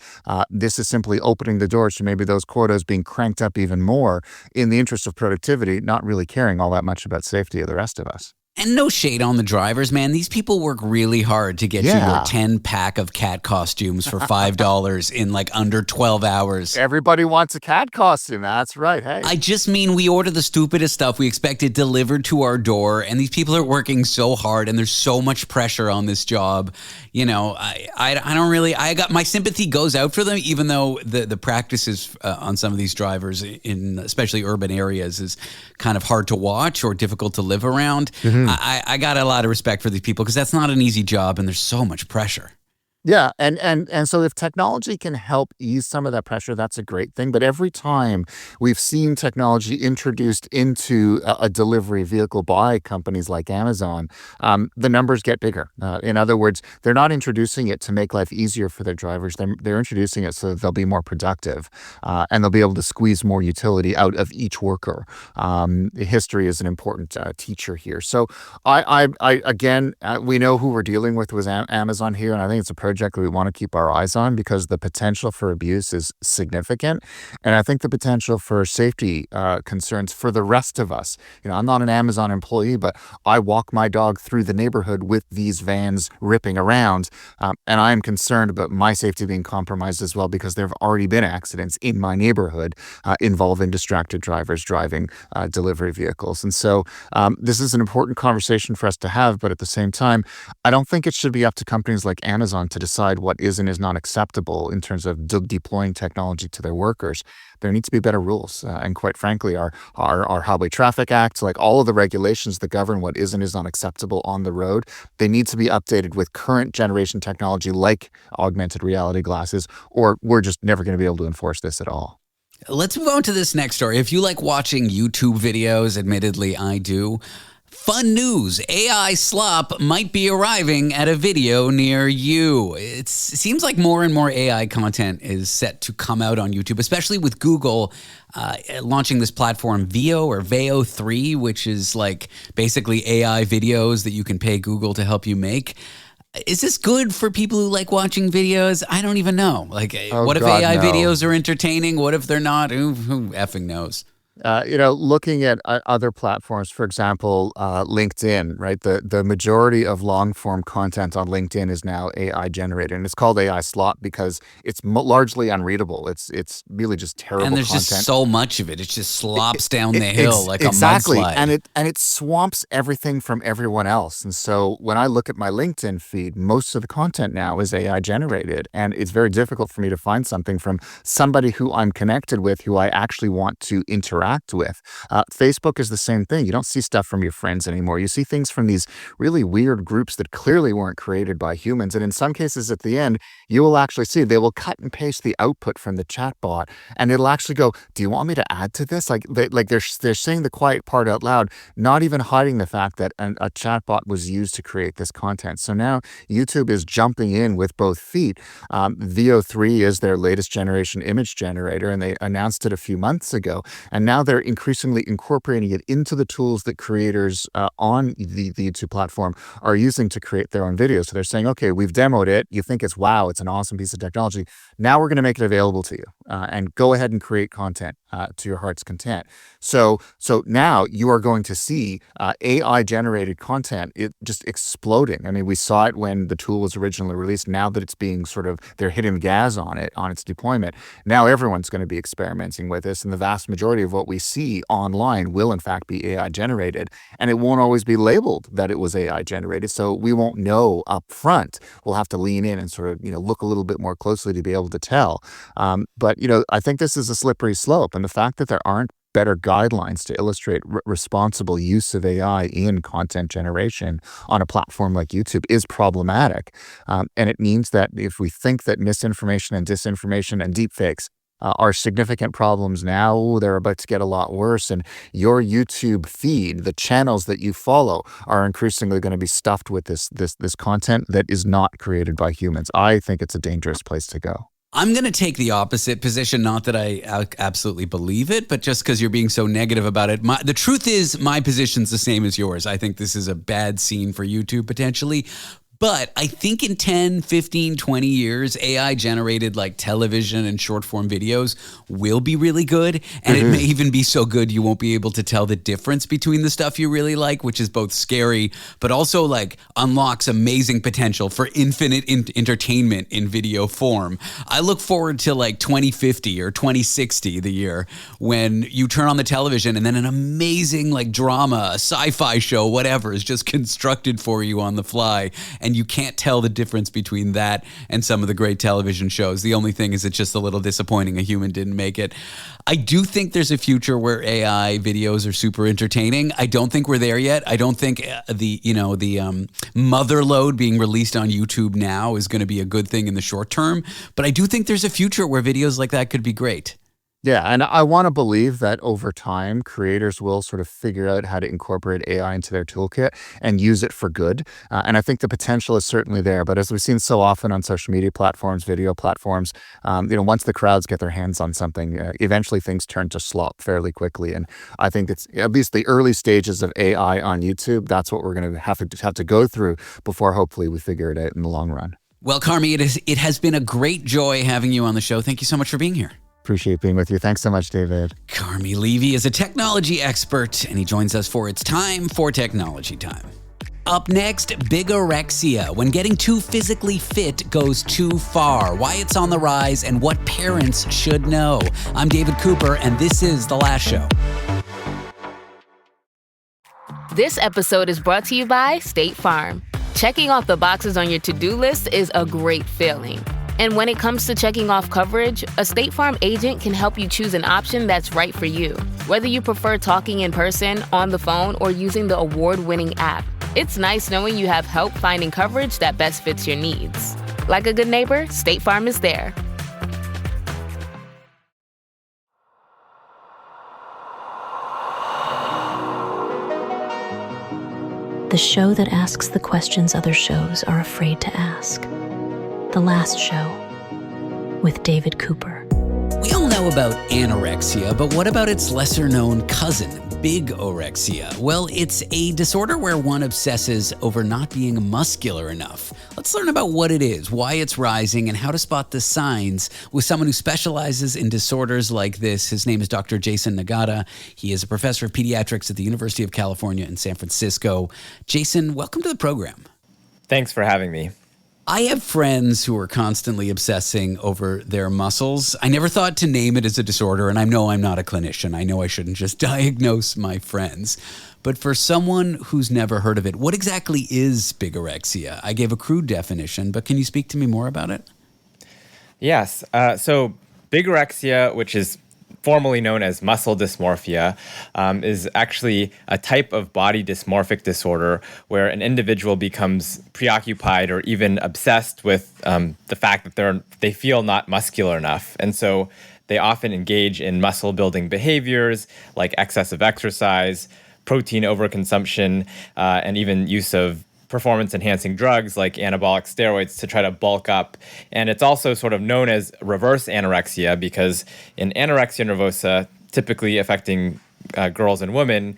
this is simply opening the doors to maybe those quotas being cranked up even more in the interest of productivity, not really caring all that much about safety of the rest of us. And no shade on the drivers, man. These people work really hard to get you your 10-pack of cat costumes for $5 in like under 12 hours. Everybody wants a cat costume. That's right. Hey. I just mean we order the stupidest stuff. We expect it delivered to our door. And these people are working so hard and there's so much pressure on this job. I don't really, my sympathy goes out for them, even though the practices on some of these drivers in especially urban areas is kind of hard to watch or difficult to live around. Mm-hmm. I got a lot of respect for these people because that's not an easy job and there's so much pressure. Yeah, and so if technology can help ease some of that pressure, that's a great thing. But every time we've seen technology introduced into a delivery vehicle by companies like Amazon, the numbers get bigger. In other words, they're not introducing it to make life easier for their drivers. They're introducing it so that they'll be more productive and they'll be able to squeeze more utility out of each worker. History is an important teacher here. So again, we know who we're dealing with Amazon here, and I think it's a project that we want to keep our eyes on because the potential for abuse is significant. And I think the potential for safety concerns for the rest of us. I'm not an Amazon employee, but I walk my dog through the neighborhood with these vans ripping around. And I am concerned about my safety being compromised as well because there have already been accidents in my neighborhood involving distracted drivers driving delivery vehicles. And so this is an important conversation for us to have, but at the same time, I don't think it should be up to companies like Amazon to decide what is and is not acceptable in terms of deploying technology to their workers. There needs to be better rules. And quite frankly, our Highway Traffic Act, like all of the regulations that govern what is and is not acceptable on the road, they need to be updated with current generation technology like augmented reality glasses, or we're just never going to be able to enforce this at all. Let's move on to this next story. If you like watching YouTube videos, admittedly I do, fun news, AI slop might be arriving at a video near you. It seems like more and more AI content is set to come out on YouTube, especially with Google launching this platform Veo 3, which is like basically AI videos that you can pay Google to help you make. Is this good for people who like watching videos? I don't even know. What if AI videos are entertaining? What if they're not? Who effing knows? Looking at other platforms, for example, LinkedIn, right? The majority of long form content on LinkedIn is now AI generated, and it's called AI slop because it's largely unreadable. It's really just terrible and there's content. Just so much of it. It just slops down the hill like exactly. a mudslide. And it swamps everything from everyone else. And so when I look at my LinkedIn feed, most of the content now is AI generated, and it's very difficult for me to find something from somebody who I'm connected with, who I actually want to interact interact with. Facebook is the same thing. You don't see stuff from your friends anymore. You see things from these really weird groups that clearly weren't created by humans. And in some cases at the end, you will actually see they will cut and paste the output from the chatbot, and it'll actually go, do you want me to add to this? They're saying the quiet part out loud, not even hiding the fact that a chatbot was used to create this content. So now YouTube is jumping in with both feet. VO3 is their latest generation image generator, and they announced it a few months ago. And now they're increasingly incorporating it into the tools that creators on the YouTube platform are using to create their own videos. So they're saying, okay, we've demoed it. You think it's wow, it's an awesome piece of technology. Now we're going to make it available to you, and go ahead and create content to your heart's content. So now you are going to see AI generated content just exploding. I mean, we saw it when the tool was originally released. Now that it's being they're hitting gas on its deployment. Now everyone's going to be experimenting with this, and the vast majority of what we see online will in fact be AI generated, and it won't always be labeled that it was AI generated. So we won't know up front. We'll have to lean in and look a little bit more closely to be able to tell. But I think this is a slippery slope, and the fact that there aren't better guidelines to illustrate responsible use of AI in content generation on a platform like YouTube is problematic. And it means that if we think that misinformation and disinformation and deepfakes are significant problems now, they're about to get a lot worse. And your YouTube feed, the channels that you follow, are increasingly going to be stuffed with this content that is not created by humans. I think it's a dangerous place to go. I'm going to take the opposite position, not that I absolutely believe it, but just because you're being so negative about it. The truth is, my position's the same as yours. I think this is a bad scene for YouTube, potentially. But I think in 10, 15, 20 years, AI-generated television and short-form videos will be really good. And it may even be so good you won't be able to tell the difference between the stuff you really like, which is both scary, but also unlocks amazing potential for infinite entertainment in video form. I look forward to 2050 or 2060, the year, when you turn on the television and then an amazing drama, a sci-fi show, whatever, is just constructed for you on the fly. And you can't tell the difference between that and some of the great television shows. The only thing is it's just a little disappointing a human didn't make it. I do think there's a future where AI videos are super entertaining. I don't think we're there yet. I don't think the mother load being released on YouTube now is going to be a good thing in the short term. But I do think there's a future where videos like that could be great. Yeah, and I want to believe that over time, creators will figure out how to incorporate AI into their toolkit and use it for good. And I think the potential is certainly there. But as we've seen so often on social media platforms, video platforms, once the crowds get their hands on something, eventually things turn to slop fairly quickly. And I think it's at least the early stages of AI on YouTube. That's what we're going to have to go through before hopefully we figure it out in the long run. Well, Carmi, it has been a great joy having you on the show. Thank you so much for being here. Appreciate being with you. Thanks so much, David. Carmi Levy is a technology expert, and he joins us for It's Time for Technology Time. Up next, bigorexia, when getting too physically fit goes too far, why it's on the rise, and what parents should know. I'm David Cooper, and this is The Last Show. This episode is brought to you by State Farm. Checking off the boxes on your to-do list is a great feeling. And when it comes to checking off coverage, a State Farm agent can help you choose an option that's right for you. Whether you prefer talking in person, on the phone, or using the award-winning app, it's nice knowing you have help finding coverage that best fits your needs. Like a good neighbor, State Farm is there. The show that asks the questions other shows are afraid to ask. The Last Show with David Cooper. We all know about anorexia, but what about its lesser-known cousin, bigorexia? Well, it's a disorder where one obsesses over not being muscular enough. Let's learn about what it is, why it's rising, and how to spot the signs with someone who specializes in disorders like this. His name is Dr. Jason Nagata. He is a professor of pediatrics at the University of California in San Francisco. Jason, welcome to the program. Thanks for having me. I have friends who are constantly obsessing over their muscles. I never thought to name it as a disorder, and I know I'm not a clinician. I know I shouldn't just diagnose my friends. But for someone who's never heard of it, what exactly is bigorexia? I gave a crude definition, but can you speak to me more about it? Yes. So bigorexia, which is formerly known as muscle dysmorphia, is actually a type of body dysmorphic disorder where an individual becomes preoccupied or even obsessed with the fact that they feel not muscular enough. And so they often engage in muscle building behaviors like excessive exercise, protein overconsumption, and even use of performance-enhancing drugs like anabolic steroids to try to bulk up. And it's also sort of known as reverse anorexia because in anorexia nervosa, typically affecting girls and women,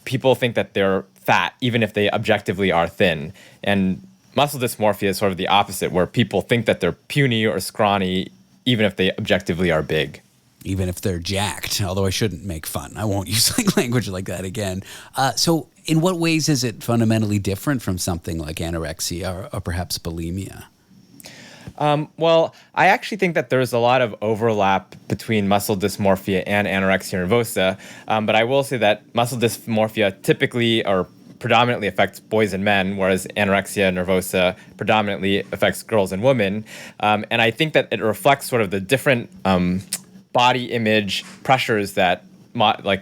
people think that they're fat even if they objectively are thin. And muscle dysmorphia is sort of the opposite, where people think that they're puny or scrawny even if they objectively are big. Even if they're jacked, although I shouldn't make fun. I won't use language like that again. So in what ways is it fundamentally different from something like anorexia or perhaps bulimia? Well, I actually think that there's a lot of overlap between muscle dysmorphia and anorexia nervosa, but I will say that muscle dysmorphia typically or predominantly affects boys and men, whereas anorexia nervosa predominantly affects girls and women. And I think that it reflects sort of the different body image pressures that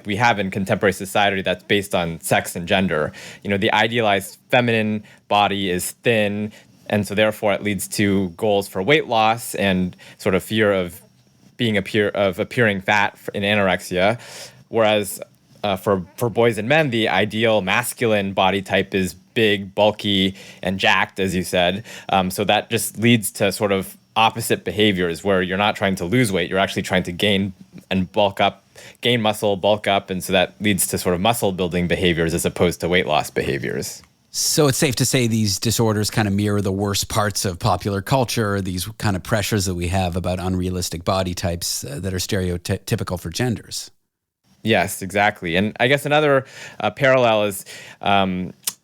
we have in contemporary society that's based on sex and gender. The idealized feminine body is thin, and so therefore it leads to goals for weight loss and sort of fear of appearing fat in anorexia. Whereas for boys and men, the ideal masculine body type is big, bulky, and jacked, as you said. So that just leads to sort of opposite behaviors where you're not trying to lose weight, you're actually trying to gain muscle, bulk up, and so that leads to sort of muscle building behaviors as opposed to weight loss behaviors. So it's safe to say these disorders kind of mirror the worst parts of popular culture, these kind of pressures that we have about unrealistic body types that are stereotypical for genders. Yes, exactly. And I guess another parallel is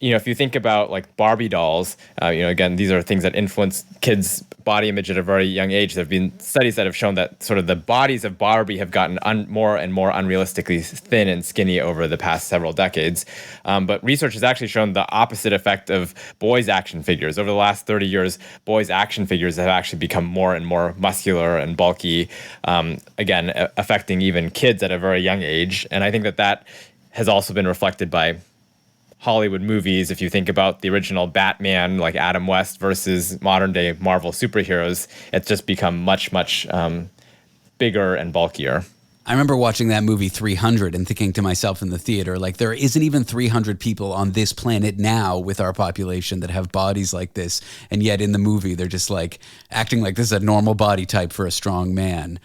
if you think about like Barbie dolls, again, these are things that influence kids' body image at a very young age. There have been studies that have shown that sort of the bodies of Barbie have gotten more and more unrealistically thin and skinny over the past several decades. But research has actually shown the opposite effect of boys' action figures. Over the last 30 years, boys' action figures have actually become more and more muscular and bulky, again, affecting even kids at a very young age. And I think that has also been reflected by Hollywood movies. If you think about the original Batman, like Adam West, versus modern day Marvel superheroes, it's just become much, much bigger and bulkier. I remember watching that movie 300 and thinking to myself in the theater, like, there isn't even 300 people on this planet now with our population that have bodies like this. And yet in the movie, they're just like acting like this is a normal body type for a strong man.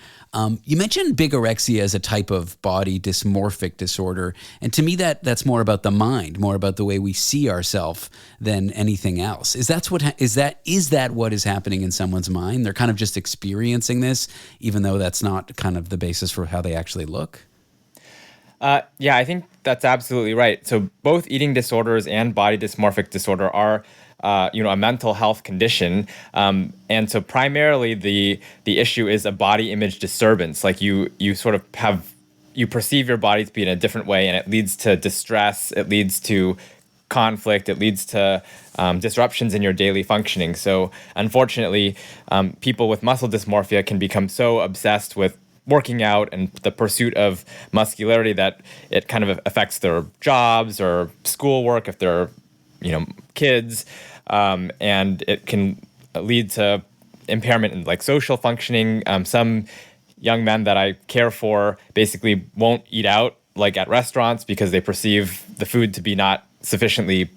You mentioned bigorexia as a type of body dysmorphic disorder. And to me, that's more about the mind, more about the way we see ourselves than anything else. Is that what is happening in someone's mind? They're kind of just experiencing this, even though that's not kind of the basis for how they actually look? Yeah, I think that's absolutely right. So both eating disorders and body dysmorphic disorder are a mental health condition. And so primarily the issue is a body image disturbance. Like you sort of you perceive your body to be in a different way, and it leads to distress, it leads to conflict, it leads to disruptions in your daily functioning. So unfortunately, people with muscle dysmorphia can become so obsessed with working out and the pursuit of muscularity that it kind of affects their jobs or schoolwork if they're kids, and it can lead to impairment in like social functioning. Some young men that I care for basically won't eat out like at restaurants because they perceive the food to be not sufficiently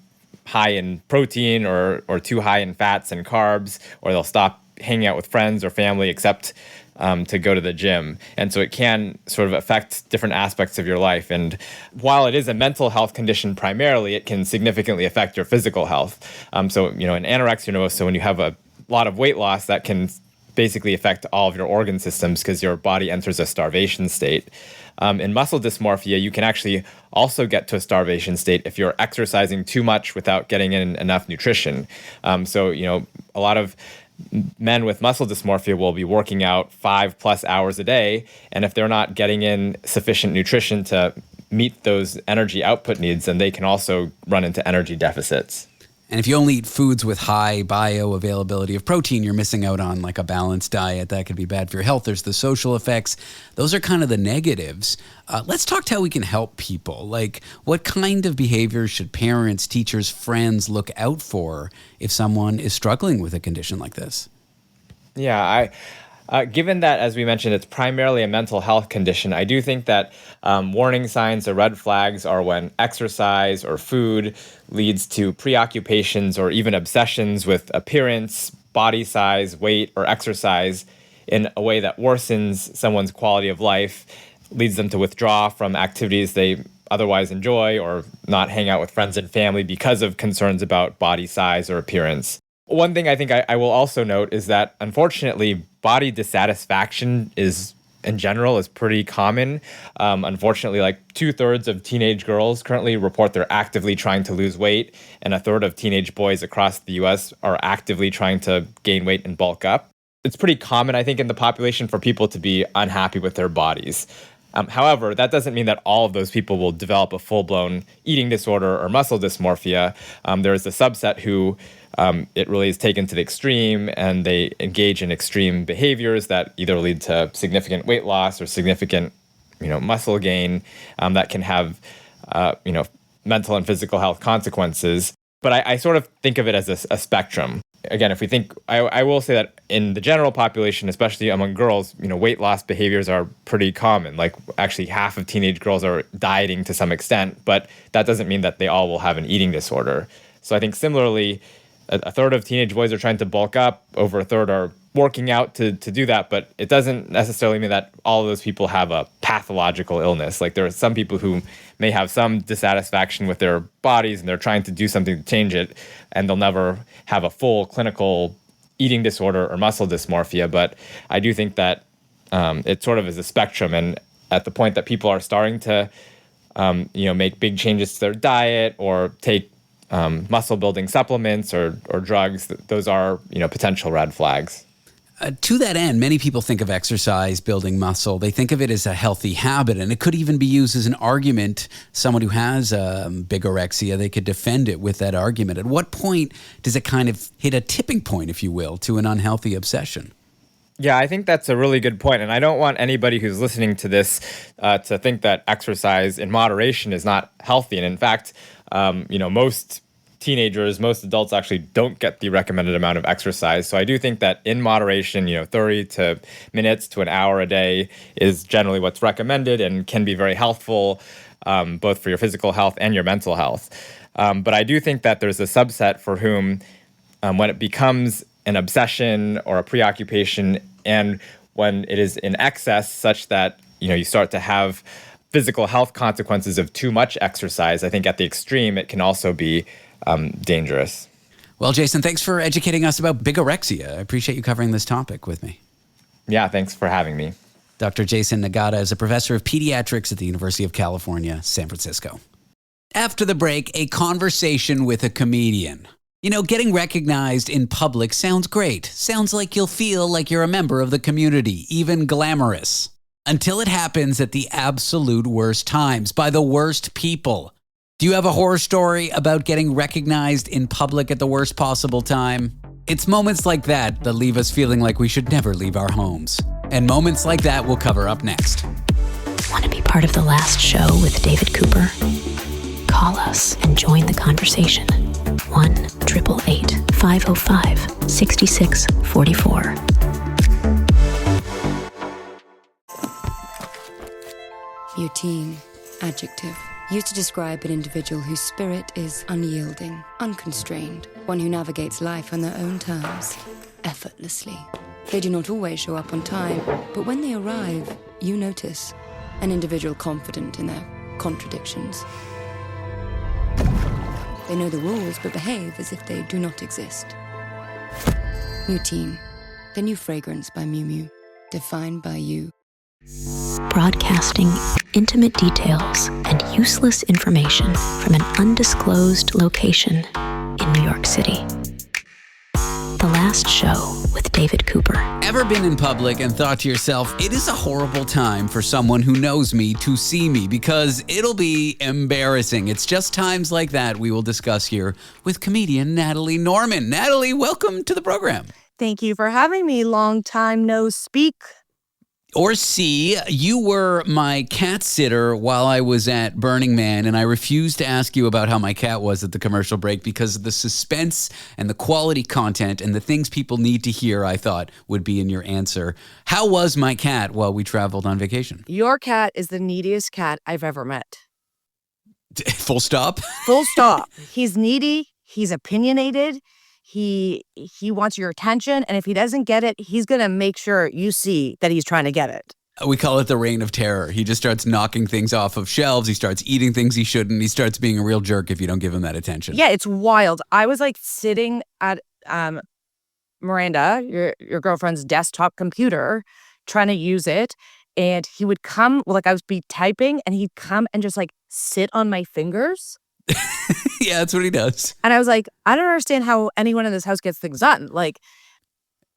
high in protein or too high in fats and carbs, or they'll stop hanging out with friends or family except to go to the gym. And so it can sort of affect different aspects of your life. And while it is a mental health condition primarily, it can significantly affect your physical health. So, in anorexia nervosa, when you have a lot of weight loss, that can basically affect all of your organ systems because your body enters a starvation state. In muscle dysmorphia, you can actually also get to a starvation state if you're exercising too much without getting in enough nutrition. So, a lot of men with muscle dysmorphia will be working out 5+ hours a day, and if they're not getting in sufficient nutrition to meet those energy output needs, then they can also run into energy deficits. And if you only eat foods with high bioavailability of protein, you're missing out on like a balanced diet. That could be bad for your health. There's the social effects. Those are kind of the negatives. Let's talk to how we can help people. Like, what kind of behaviors should parents, teachers, friends look out for if someone is struggling with a condition like this? Yeah, given that, as we mentioned, it's primarily a mental health condition, I do think that warning signs or red flags are when exercise or food leads to preoccupations or even obsessions with appearance, body size, weight, or exercise in a way that worsens someone's quality of life, leads them to withdraw from activities they otherwise enjoy or not hang out with friends and family because of concerns about body size or appearance. One thing I think I will also note is that, unfortunately, body dissatisfaction in general is pretty common. Unfortunately, like 2/3 of teenage girls currently report they're actively trying to lose weight, and 1/3 of teenage boys across the US are actively trying to gain weight and bulk up. It's pretty common, I think, in the population for people to be unhappy with their bodies. However, that doesn't mean that all of those people will develop a full-blown eating disorder or muscle dysmorphia. There is a subset who it really is taken to the extreme, and they engage in extreme behaviors that either lead to significant weight loss or significant, muscle gain that can have, mental and physical health consequences. But I sort of think of it as a spectrum. Again, if we think, I will say that in the general population, especially among girls, weight loss behaviors are pretty common. Like, actually, half of teenage girls are dieting to some extent, but that doesn't mean that they all will have an eating disorder. So I think similarly, 1/3 of teenage boys are trying to bulk up, over 1/3 are working out to do that, but it doesn't necessarily mean that all of those people have a pathological illness. Like, there are some people who may have some dissatisfaction with their bodies and they're trying to do something to change it, and they'll never have a full clinical eating disorder or muscle dysmorphia. But I do think that it sort of is a spectrum, and at the point that people are starting to make big changes to their diet or take muscle building supplements or drugs, those are potential red flags. To that end, many people think of exercise, building muscle. They think of it as a healthy habit, and it could even be used as an argument. Someone who has bigorexia, they could defend it with that argument. At what point does it kind of hit a tipping point, if you will, to an unhealthy obsession? Yeah, I think that's a really good point. And I don't want anybody who's listening to this to think that exercise in moderation is not healthy. And in fact, most teenagers, most adults actually don't get the recommended amount of exercise. So I do think that in moderation, 30 minutes to an hour a day is generally what's recommended and can be very helpful, both for your physical health and your mental health. But I do think that there's a subset for whom, when it becomes an obsession or a preoccupation, and when it is in excess such that, you start to have physical health consequences of too much exercise, I think at the extreme, it can also be dangerous. Well, Jason, thanks for educating us about bigorexia. I appreciate you covering this topic with me. Yeah, thanks for having me. Dr. Jason Nagata is a professor of pediatrics at the University of California, San Francisco. After the break, a conversation with a comedian. Getting recognized in public sounds great. Sounds like you'll feel like you're a member of the community, even glamorous. Until it happens at the absolute worst times, by the worst people. Do you have a horror story about getting recognized in public at the worst possible time? It's moments like that that leave us feeling like we should never leave our homes. And moments like that we'll cover up next. Want to be part of The Last Show with David Cooper? Call us and join the conversation. 1-888-505-6644. Routine, adjective. Used to describe an individual whose spirit is unyielding, unconstrained, one who navigates life on their own terms, effortlessly. They do not always show up on time, but when they arrive, you notice an individual confident in their contradictions. They know the rules, but behave as if they do not exist. Routine, the new fragrance by Miu Miu, defined by you. Broadcasting intimate details and useless information from an undisclosed location in New York City. The Last Show with David Cooper. Ever been in public and thought to yourself, it is a horrible time for someone who knows me to see me because it'll be embarrassing? It's just times like that we will discuss here with comedian Natalie Norman. Natalie, welcome to the program. Thank you for having me. Long time no speak. Or C, you were my cat sitter while I was at Burning Man, and I refused to ask you about how my cat was at the commercial break because of the suspense and the quality content and the things people need to hear, I thought would be in your answer. How was my cat while we traveled on vacation? Your cat is the neediest cat I've ever met. Full stop? Full stop. He's needy. He's opinionated. He wants your attention, and if he doesn't get it, he's going to make sure you see that he's trying to get it. We call it the reign of terror. He just starts knocking things off of shelves. He starts eating things he shouldn't. He starts being a real jerk if you don't give him that attention. Yeah, it's wild. I was like sitting at Miranda, your girlfriend's desktop computer, trying to use it, and he would come, like I would be typing, and he'd come and just like sit on my fingers. Yeah, that's what he does. And I was like, I don't understand how anyone in this house gets things done.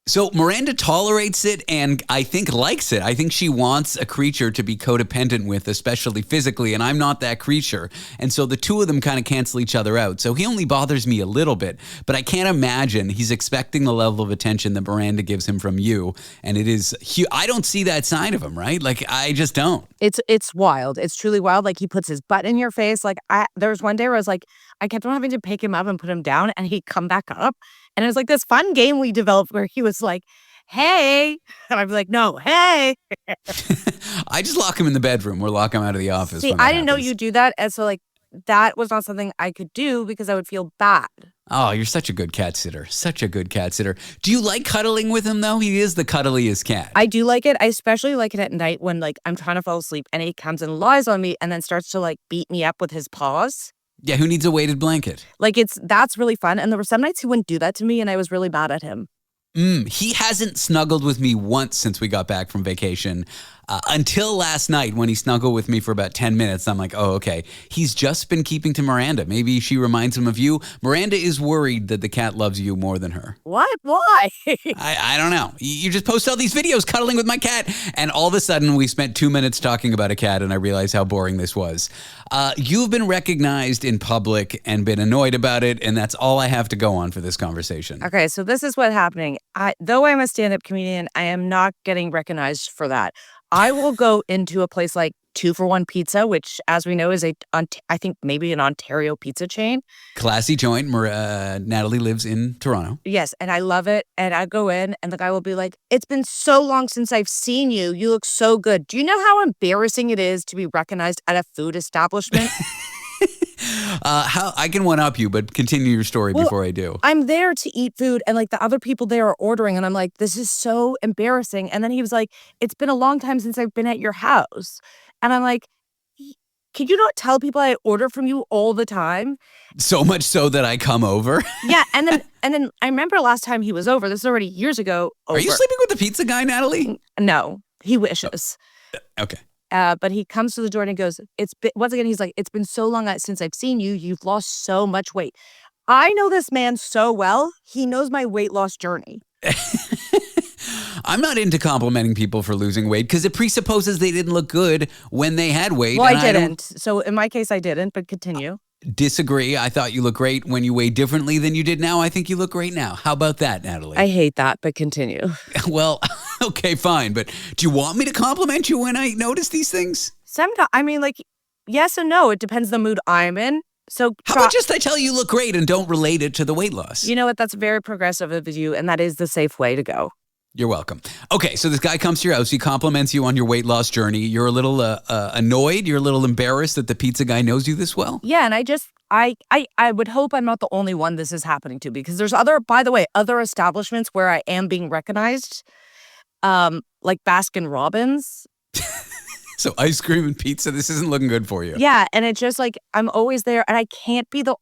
So Miranda tolerates it and I think likes it. I think she wants a creature to be codependent with, especially physically, and I'm not that creature. And so the two of them kind of cancel each other out. So he only bothers me a little bit, but I can't imagine he's expecting the level of attention that Miranda gives him from you. And it is, I don't see that side of him, right? Like, I just don't. It's wild. It's truly wild. Like, he puts his butt in your face. Like, there was one day where I was like, I kept on having to pick him up and put him down, and he'd come back up. And it was like this fun game we developed where he was like, hey. And I'd be like, no, hey. I just lock him in the bedroom or lock him out of the office. See, I didn't know you do that. And so, like, that was not something I could do because I would feel bad. Oh, you're such a good cat sitter. Such a good cat sitter. Do you like cuddling with him, though? He is the cuddliest cat. I do like it. I especially like it at night when, like, I'm trying to fall asleep and he comes and lies on me and then starts to, like, beat me up with his paws. Yeah, who needs a weighted blanket? Like, that's really fun. And there were some nights he wouldn't do that to me, and I was really mad at him. He hasn't snuggled with me once since we got back from vacation. Until last night when he snuggled with me for about 10 minutes. I'm like, oh, okay. He's just been keeping to Miranda. Maybe she reminds him of you. Miranda is worried that the cat loves you more than her. What? Why? I don't know. You just post all these videos cuddling with my cat. And all of a sudden we spent 2 minutes talking about a cat and I realized how boring this was. You've been recognized in public and been annoyed about it. And that's all I have to go on for this conversation. Okay, so this is what's happening. Though I'm a stand-up comedian, I am not getting recognized for that. I will go into a place like 2-for-1 Pizza, which, as we know, is I think maybe an Ontario pizza chain. Classy joint. Natalie lives in Toronto. Yes, and I love it. And I go in, and the guy will be like, it's been so long since I've seen you. You look so good. Do you know how embarrassing it is to be recognized at a food establishment? How I can one-up you, but continue your story before I do. I'm there to eat food, and like the other people there are ordering, and I'm like, this is so embarrassing. And then he was like, it's been a long time since I've been at your house. And I'm like, can you not tell people I order from you all the time? So much so that I come over? Yeah, and then I remember last time he was over, this is already years ago. Are you sleeping with the pizza guy, Natalie? No, he wishes. Okay. But he comes to the door and he goes, once again, he's like, it's been so long since I've seen you. You've lost so much weight. I know this man so well. He knows my weight loss journey. I'm not into complimenting people for losing weight because it presupposes they didn't look good when they had weight. Well, I didn't. So in my case, I didn't, but continue. Disagree. I thought you looked great when you weighed differently than you did now. I think you look great now. How about that, Natalie? I hate that, but continue. Well, okay, fine. But do you want me to compliment you when I notice these things? Sometimes, I mean, like, yes and no. It depends the mood I'm in. So how about just I tell you look great and don't relate it to the weight loss? You know what? That's very progressive of you, and that is the safe way to go. You're welcome. Okay, so this guy comes to your house. He compliments you on your weight loss journey. You're a little annoyed. You're a little embarrassed that the pizza guy knows you this well. Yeah, and I would hope I'm not the only one this is happening to, because there's other establishments where I am being recognized, like Baskin Robbins. So ice cream and pizza, this isn't looking good for you. Yeah, and it's just like I'm always there, and I cannot be the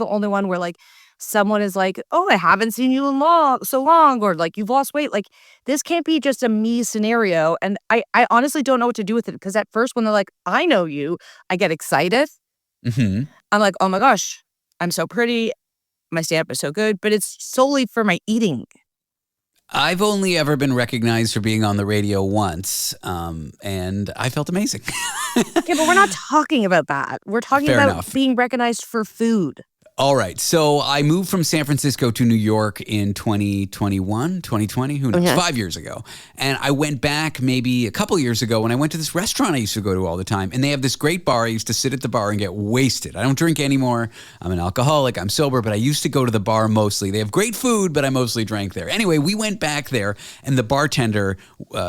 only one where like someone is like, oh, I haven't seen you in so long, or like you've lost weight. Like this can't be just a me scenario. And I honestly don't know what to do with it, because at first when they're like, I know you, I get excited. Mm-hmm. I'm like, oh my gosh, I'm so pretty. My stand-up is so good, but it's solely for my eating. I've only ever been recognized for being on the radio once, and I felt amazing. Okay, but we're not talking about that. We're talking Fair about enough. being recognized for food. All right. So I moved from San Francisco to New York in 2020, who knows, 5 years ago. And I went back maybe a couple years ago when I went to this restaurant I used to go to all the time. And they have this great bar. I used to sit at the bar and get wasted. I don't drink anymore. I'm an alcoholic. I'm sober, but I used to go to the bar mostly. They have great food, but I mostly drank there. Anyway, we went back there and the bartender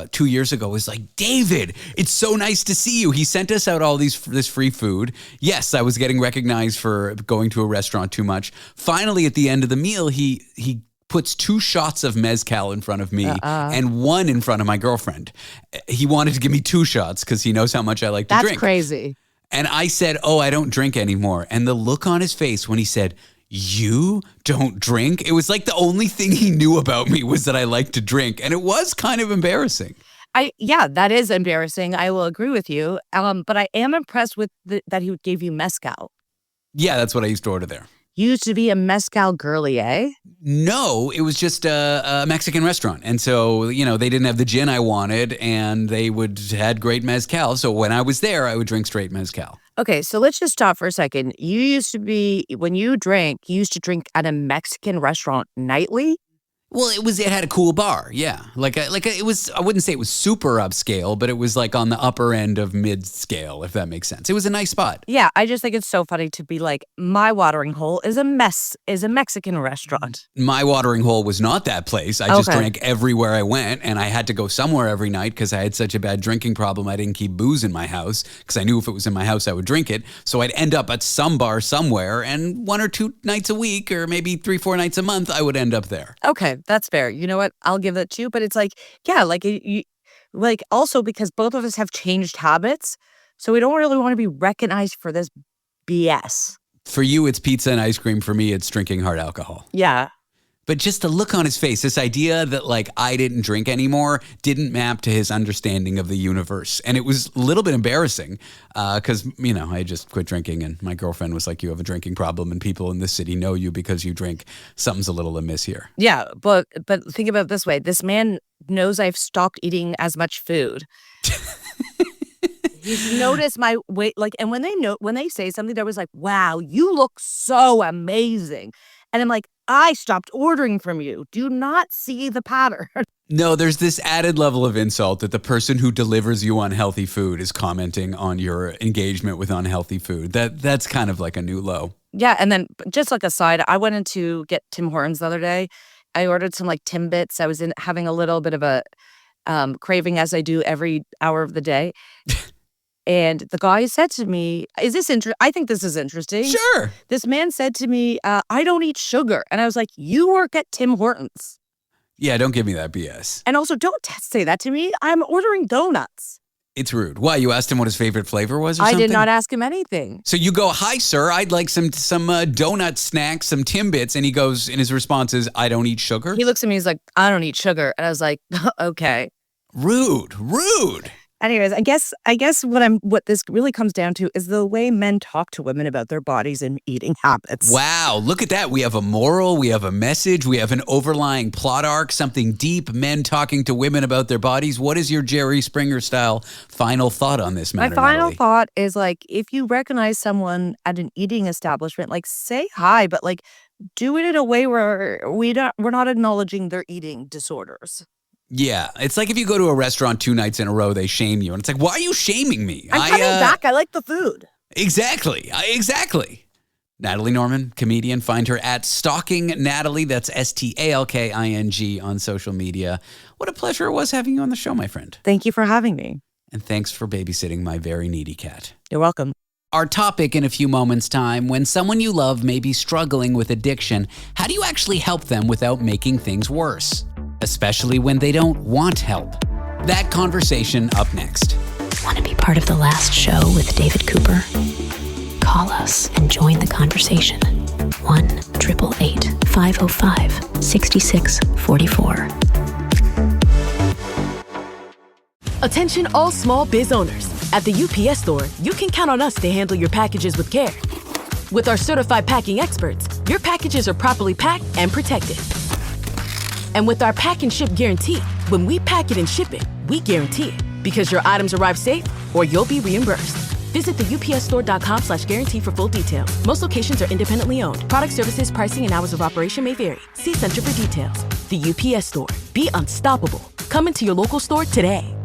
2 years ago was like, David, it's so nice to see you. He sent us out all this free food. Yes, I was getting recognized for going to a restaurant too much. Finally, at the end of the meal, he puts 2 shots of mezcal in front of me and 1 in front of my girlfriend. He wanted to give me 2 shots because he knows how much I like to drink. That's crazy. And I said, oh, I don't drink anymore. And the look on his face when he said, you don't drink? It was like the only thing he knew about me was that I like to drink. And it was kind of embarrassing. Yeah, that is embarrassing. I will agree with you. But I am impressed with that he gave you mezcal. Yeah, that's what I used to order there. You used to be a mezcal girly, eh? No, it was just a Mexican restaurant. And so, they didn't have the gin I wanted and they had great mezcal. So when I was there, I would drink straight mezcal. Okay, so let's just stop for a second. When you used to drink at a Mexican restaurant nightly? Well, it had a cool bar, yeah. It was, I wouldn't say it was super upscale, but it was like on the upper end of mid-scale, if that makes sense. It was a nice spot. Yeah, I just think it's so funny to be like, my watering hole is a Mexican restaurant. My watering hole was not that place. I just drank everywhere I went, and I had to go somewhere every night because I had such a bad drinking problem. I didn't keep booze in my house because I knew if it was in my house, I would drink it. So I'd end up at some bar somewhere, and 1 or 2 nights a week, or maybe 3-4 nights a month, I would end up there. Okay. That's fair. You know what? I'll give that to you. But it's like, yeah, also because both of us have changed habits. So we don't really want to be recognized for this BS. For you, it's pizza and ice cream. For me, it's drinking hard alcohol. Yeah. But just the look on his face, this idea that I didn't drink anymore didn't map to his understanding of the universe. And it was a little bit embarrassing because, I just quit drinking and my girlfriend was like, you have a drinking problem and people in this city know you because you drink. Something's a little amiss here. Yeah, but think about it this way. This man knows I've stopped eating as much food. He's noticed my weight. And when they say something that was like, wow, you look so amazing. And I'm like, I stopped ordering from you. Do not see the pattern. No, there's this added level of insult that the person who delivers you unhealthy food is commenting on your engagement with unhealthy food. That's kind of like a new low. Yeah, and then just like a side, I went in to get Tim Hortons the other day. I ordered some Timbits. I was having a little bit of a craving as I do every hour of the day. And the guy said to me, is this interesting? I think this is interesting. Sure. This man said to me, I don't eat sugar. And I was like, you work at Tim Hortons. Yeah, don't give me that BS. And also, don't say that to me. I'm ordering donuts. It's rude. Why? You asked him what his favorite flavor was or something? I did not ask him anything. So you go, hi, sir, I'd like some donut snacks, some Timbits. And he goes, and his response is, I don't eat sugar? He looks at me, he's like, I don't eat sugar. And I was like, okay. Rude. Anyways, I guess what this really comes down to is the way men talk to women about their bodies and eating habits. Wow, look at that. We have a moral, we have a message, we have an overlying plot arc, something deep, men talking to women about their bodies. What is your Jerry Springer style final thought on this matter, My final Natalie? thought is if you recognize someone at an eating establishment, say hi, but do it in a way where we're not acknowledging their eating disorders. Yeah, it's like if you go to a restaurant 2 nights in a row, they shame you. And it's like, why are you shaming me? I'm coming back. I like the food. Exactly. Natalie Norman, comedian. Find her at Stalking Natalie. That's STALKING on social media. What a pleasure it was having you on the show, my friend. Thank you for having me. And thanks for babysitting my very needy cat. You're welcome. Our topic in a few moments' time, when someone you love may be struggling with addiction, how do you actually help them without making things worse? Especially when they don't want help. That conversation up next. Want to be part of the last show with David Cooper? Call us and join the conversation. 1-888-505-6644. Attention all small biz owners. At the UPS Store, you can count on us to handle your packages with care. With our certified packing experts, your packages are properly packed and protected. And with our pack and ship guarantee, when we pack it and ship it, we guarantee it. Because your items arrive safe or you'll be reimbursed. Visit the upsstore.com/guarantee for full details. Most locations are independently owned. Product services, pricing, and hours of operation may vary. See Center for details. The UPS Store. Be unstoppable. Come into your local store today.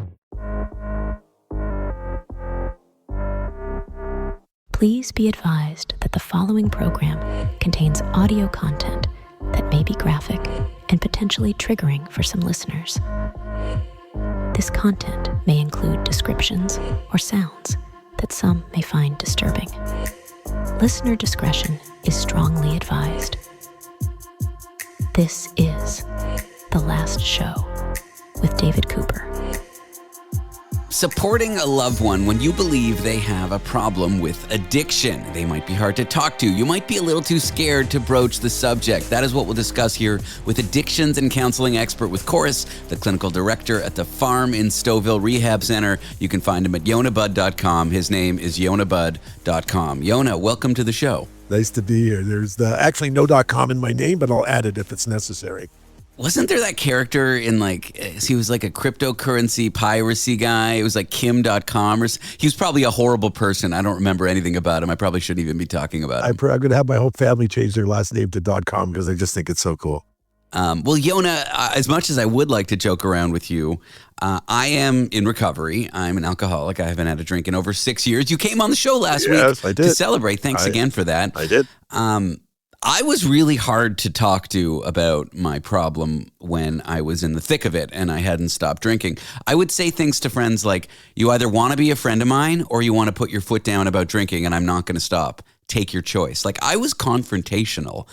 Please be advised that the following program contains audio content that may be graphic and potentially triggering for some listeners. This content may include descriptions or sounds that some may find disturbing. Listener discretion is strongly advised. This is The Last Show with David Cooper. Supporting a loved one when you believe they have a problem with addiction. They might be hard to talk to. You might be a little too scared to broach the subject. That is what we'll discuss here with addictions and counseling expert with Chorus, the clinical director at the Farm in Stouffville Rehab Center. You can find him at yonahbudd.com. His name is yonahbudd.com. Yonah, welcome to the show. Nice to be here. There's actually no .com in my name, but I'll add it if it's necessary. Wasn't there that character in he was like a cryptocurrency piracy guy? It was like Kim.com. He was probably a horrible person. I don't remember anything about him. I probably shouldn't even be talking about him. I'm going to have my whole family change their last name to .com because I just think it's so cool. Well, Yonah, as much as I would like to joke around with you, I am in recovery. I'm an alcoholic. I haven't had a drink in over 6 years. You came on the show last week to celebrate. Thanks again for that. I did. I was really hard to talk to about my problem when I was in the thick of it and I hadn't stopped drinking. I would say things to friends like, you either want to be a friend of mine or you want to put your foot down about drinking and I'm not going to stop. Take your choice. I was confrontational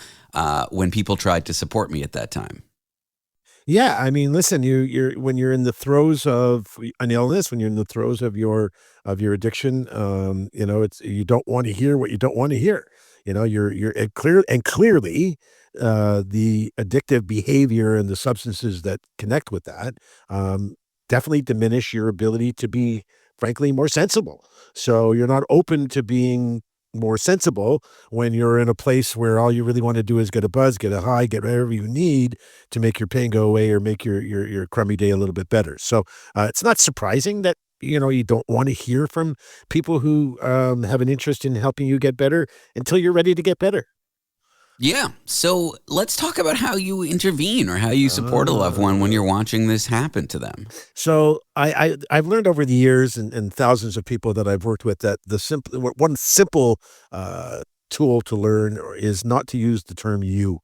when people tried to support me at that time. Yeah, I mean, listen, you're when you're in the throes of an illness, when you're in the throes of your addiction, you don't want to hear what you don't want to hear. You're clearly the addictive behavior and the substances that connect with that definitely diminish your ability to be, frankly, more sensible. So you're not open to being more sensible when you're in a place where all you really want to do is get a buzz, get a high, get whatever you need to make your pain go away or make your crummy day a little bit better. So it's not surprising that you don't want to hear from people who have an interest in helping you get better until you're ready to get better. Yeah. So let's talk about how you intervene or how you support a loved one when you're watching this happen to them. So I've learned over the years and thousands of people that I've worked with that one simple tool to learn is not to use the term you.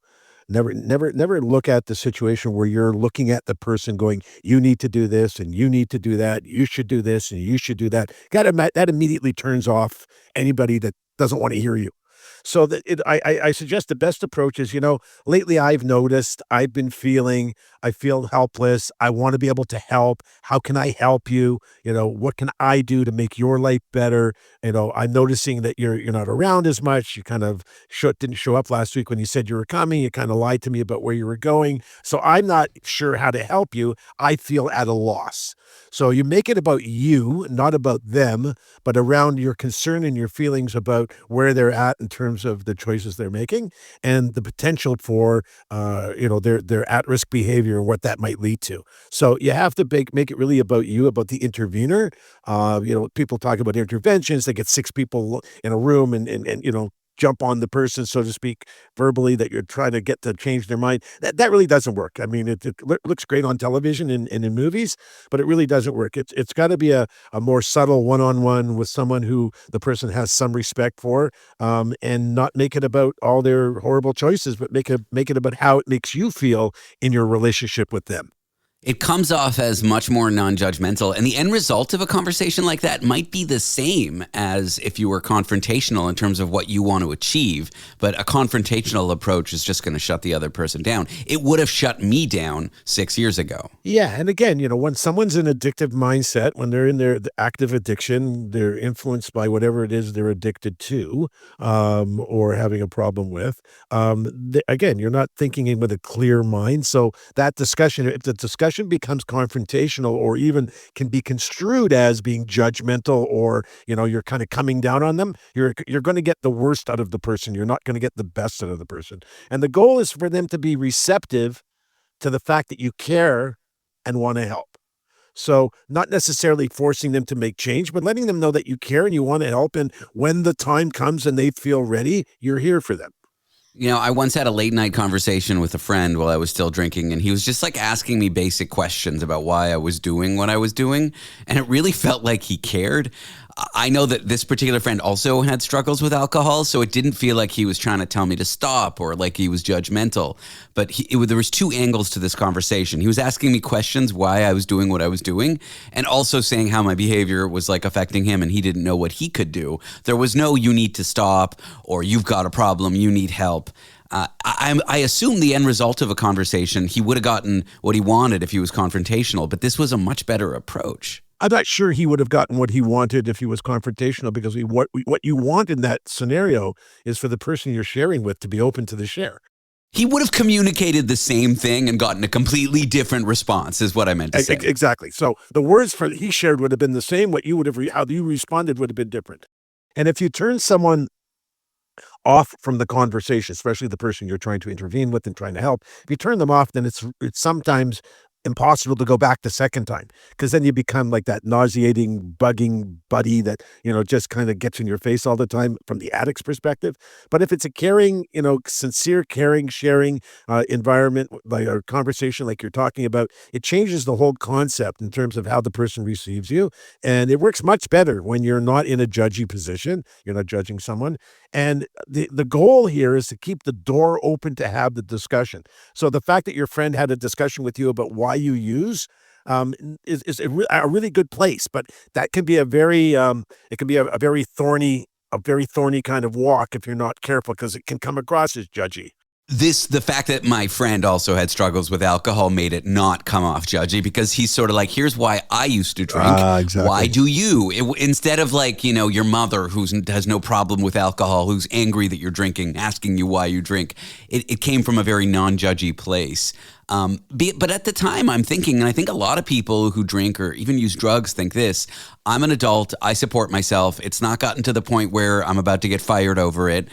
Never look at the situation where you're looking at the person going, you need to do this and you need to do that. You should do this and you should do that. That immediately turns off anybody that doesn't want to hear you. So I suggest the best approach is, lately I've noticed I feel helpless. I want to be able to help. How can I help you? What can I do to make your life better? I'm noticing that you're not around as much. You kind of didn't show up last week when you said you were coming. You kind of lied to me about where you were going. So I'm not sure how to help you. I feel at a loss. So you make it about you, not about them, but around your concern and your feelings about where they're at in terms of the choices they're making and the potential for, their at-risk behavior and what that might lead to. So you have to make it really about you, about the intervener. People talk about interventions. They get 6 people in a room and jump on the person, so to speak, verbally that you're trying to get to change their mind. That really doesn't work. I mean, it looks great on television and in movies, but it really doesn't work. It's got to be a more subtle one-on-one with someone who the person has some respect for, and not make it about all their horrible choices, but make it about how it makes you feel in your relationship with them. It comes off as much more non-judgmental, and the end result of a conversation like that might be the same as if you were confrontational in terms of what you want to achieve, but a confrontational approach is just going to shut the other person down. It would have shut me down 6 years ago. Yeah, and again, when someone's in addictive mindset, when they're in the active addiction, they're influenced by whatever it is they're addicted to, or having a problem with. Again, you're not thinking with a clear mind, so that discussion, if the discussion becomes confrontational or even can be construed as being judgmental, or you're kind of coming down on them, you're going to get the worst out of the person. You're not going to get the best out of the person. And the goal is for them to be receptive to the fact that you care and want to help. So not necessarily forcing them to make change, but letting them know that you care and you want to help. And when the time comes and they feel ready, you're here for them. You know, I once had a late night conversation with a friend while I was still drinking, and he was just like asking me basic questions about why I was doing what I was doing. And it really felt like he cared. I know that this particular friend also had struggles with alcohol, so it didn't feel like he was trying to tell me to stop or like he was judgmental. But there was two angles to this conversation. He was asking me questions why I was doing what I was doing, and also saying how my behavior was like affecting him, and he didn't know what he could do. There was no "you need to stop" or "you've got a problem, you need help." I assume the end result of a conversation, he would have gotten what he wanted if he was confrontational, but this was a much better approach. I'm not sure he would have gotten what he wanted if he was confrontational, because what you want in that scenario is for the person you're sharing with to be open to the share. He would have communicated the same thing and gotten a completely different response, is what I meant to say. Exactly. So the words he shared would have been the same. What you would have, how you responded would have been different. And if you turn someone off from the conversation, especially the person you're trying to intervene with and trying to help, if you turn them off, then it's sometimes impossible to go back the second time, because then you become like that nauseating, bugging buddy that, just kind of gets in your face all the time from the addict's perspective. But if it's a caring, sincere, caring, sharing environment, like a conversation like you're talking about, it changes the whole concept in terms of how the person receives you. And it works much better when you're not in a judgy position. You're not judging someone. And the goal here is to keep the door open to have the discussion. So the fact that your friend had a discussion with you about why you use is a really good place, but that can be a very very thorny kind of walk if you're not careful, because it can come across as judgy. The fact that my friend also had struggles with alcohol made it not come off judgy, because he's sort of like, here's why I used to drink. Exactly. Why do you? Instead of like, your mother who has no problem with alcohol, who's angry that you're drinking, asking you why you drink. It came from a very non-judgy place. But at the time I'm thinking, and I think a lot of people who drink or even use drugs think this: I'm an adult, I support myself. It's not gotten to the point where I'm about to get fired over it.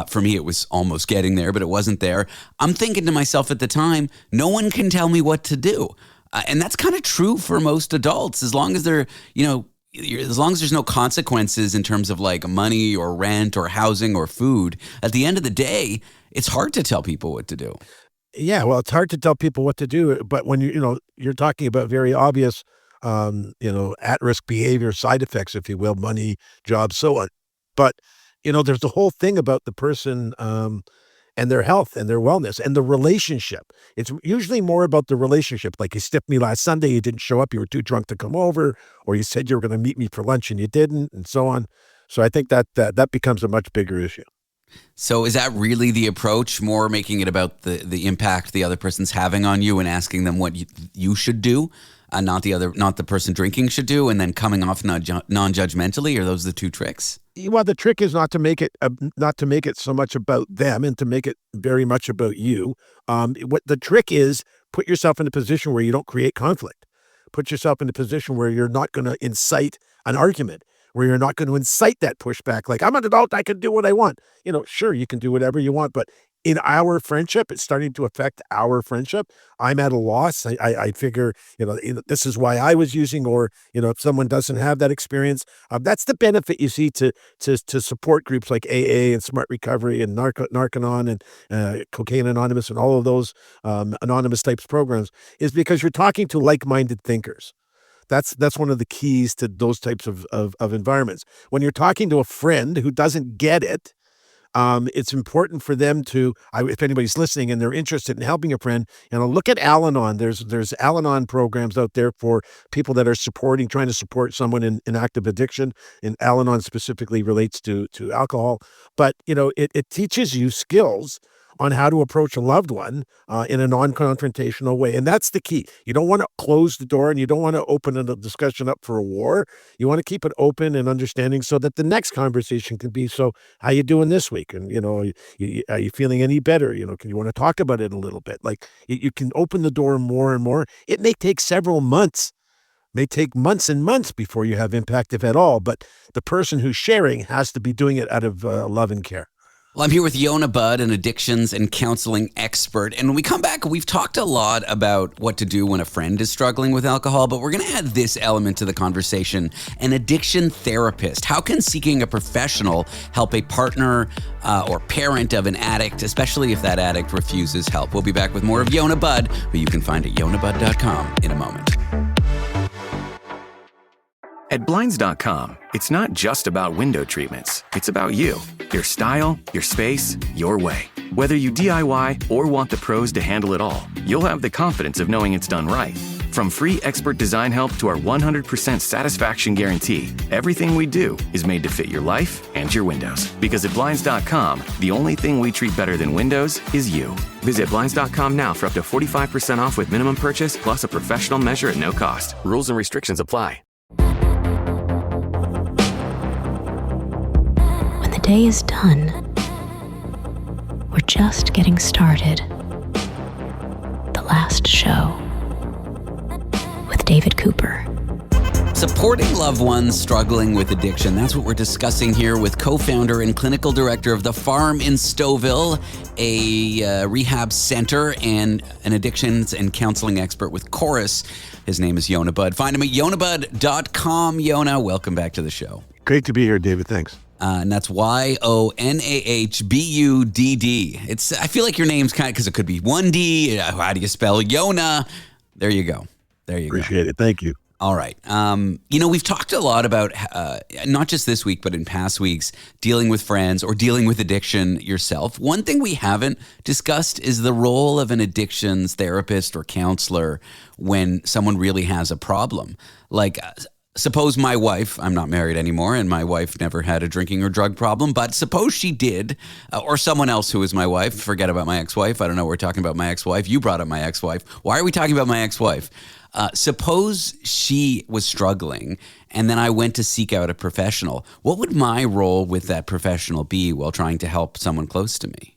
For me, it was almost getting there, but it wasn't there. I'm thinking to myself at the time, no one can tell me what to do. And that's kind of true for most adults, as long as they're, as long as there's no consequences in terms of like money or rent or housing or food. At the end of the day, it's hard to tell people what to do. Yeah, well, it's hard to tell people what to do, but when you're talking about very obvious, at-risk behavior, side effects, if you will, money, jobs, so on. But, there's the whole thing about the person and their health and their wellness and the relationship. It's usually more about the relationship. Like, you stiffed me last Sunday, you didn't show up, you were too drunk to come over, or you said you were going to meet me for lunch and you didn't, and so on. So I think that becomes a much bigger issue. So is that really the approach, more making it about the impact the other person's having on you and asking them what you should do, not the person drinking should do, and then coming off non-judgmentally? Are those the two tricks? Well, the trick is not to make it so much about them and to make it very much about you. What the trick is, put yourself in a position where you don't create conflict. Put yourself in a position where you're not going to incite an argument, where you're not going to incite that pushback. Like, I'm an adult, I can do what I want. Sure, you can do whatever you want, but in our friendship, it's starting to affect our friendship. I'm at a loss. I figure, this is why I was using, or, if someone doesn't have that experience, that's the benefit you see to support groups like AA and Smart Recovery and Narcanon and Cocaine Anonymous and all of those anonymous types programs, is because you're talking to like-minded thinkers. That's one of the keys to those types of environments. When you're talking to a friend who doesn't get it, it's important for them to, if anybody's listening and they're interested in helping a friend, look at Al-Anon. There's Al-Anon programs out there for people that are trying to support someone in active addiction. And Al-Anon specifically relates to alcohol. But, it teaches you skills on how to approach a loved one in a non-confrontational way. And that's the key. You don't want to close the door, and you don't want to open the discussion up for a war. You want to keep it open and understanding so that the next conversation can be, so how you doing this week? And, are you feeling any better? Can you want to talk about it a little bit? Like, you can open the door more and more. It may take several months. May take months and months before you have impact, if at all. But the person who's sharing has to be doing it out of love and care. Well, I'm here with Yonah Budd, an addictions and counseling expert. And when we come back, we've talked a lot about what to do when a friend is struggling with alcohol, but we're going to add this element to the conversation, an addiction therapist. How can seeking a professional help a partner or parent of an addict, especially if that addict refuses help? We'll be back with more of Yonah Budd, who you can find at yonahbudd.com in a moment. At Blinds.com, it's not just about window treatments. It's about you, your style, your space, your way. Whether you DIY or want the pros to handle it all, you'll have the confidence of knowing it's done right. From free expert design help to our 100% satisfaction guarantee, everything we do is made to fit your life and your windows. Because at Blinds.com, the only thing we treat better than windows is you. Visit Blinds.com now for up to 45% off with minimum purchase plus a professional measure at no cost. Rules and restrictions apply. When the day is done, we're just getting started. The last show with David Cooper. Supporting loved ones struggling with addiction. That's what we're discussing here with co-founder and clinical director of The Farm in Stouffville, a rehab center, and an addictions and counseling expert with Chorus. His name is Yonah Budd. Find him at yonahbudd.com. Yonah, welcome back to the show. Great to be here, David. Thanks. And that's YONAHBUDD. I feel like your name's kind of, because it could be 1D. How do you spell Yonah? There you go. Appreciate it. Thank you. All right. We've talked a lot about, not just this week, but in past weeks, dealing with friends or dealing with addiction yourself. One thing we haven't discussed is the role of an addictions therapist or counselor when someone really has a problem. Like, suppose my wife, I'm not married anymore, and my wife never had a drinking or drug problem, but suppose she did, or someone else who is my wife, forget about my ex-wife. I don't know, we're talking about my ex-wife. You brought up my ex-wife. Why are we talking about my ex-wife? Suppose she was struggling and then I went to seek out a professional. What would my role with that professional be while trying to help someone close to me?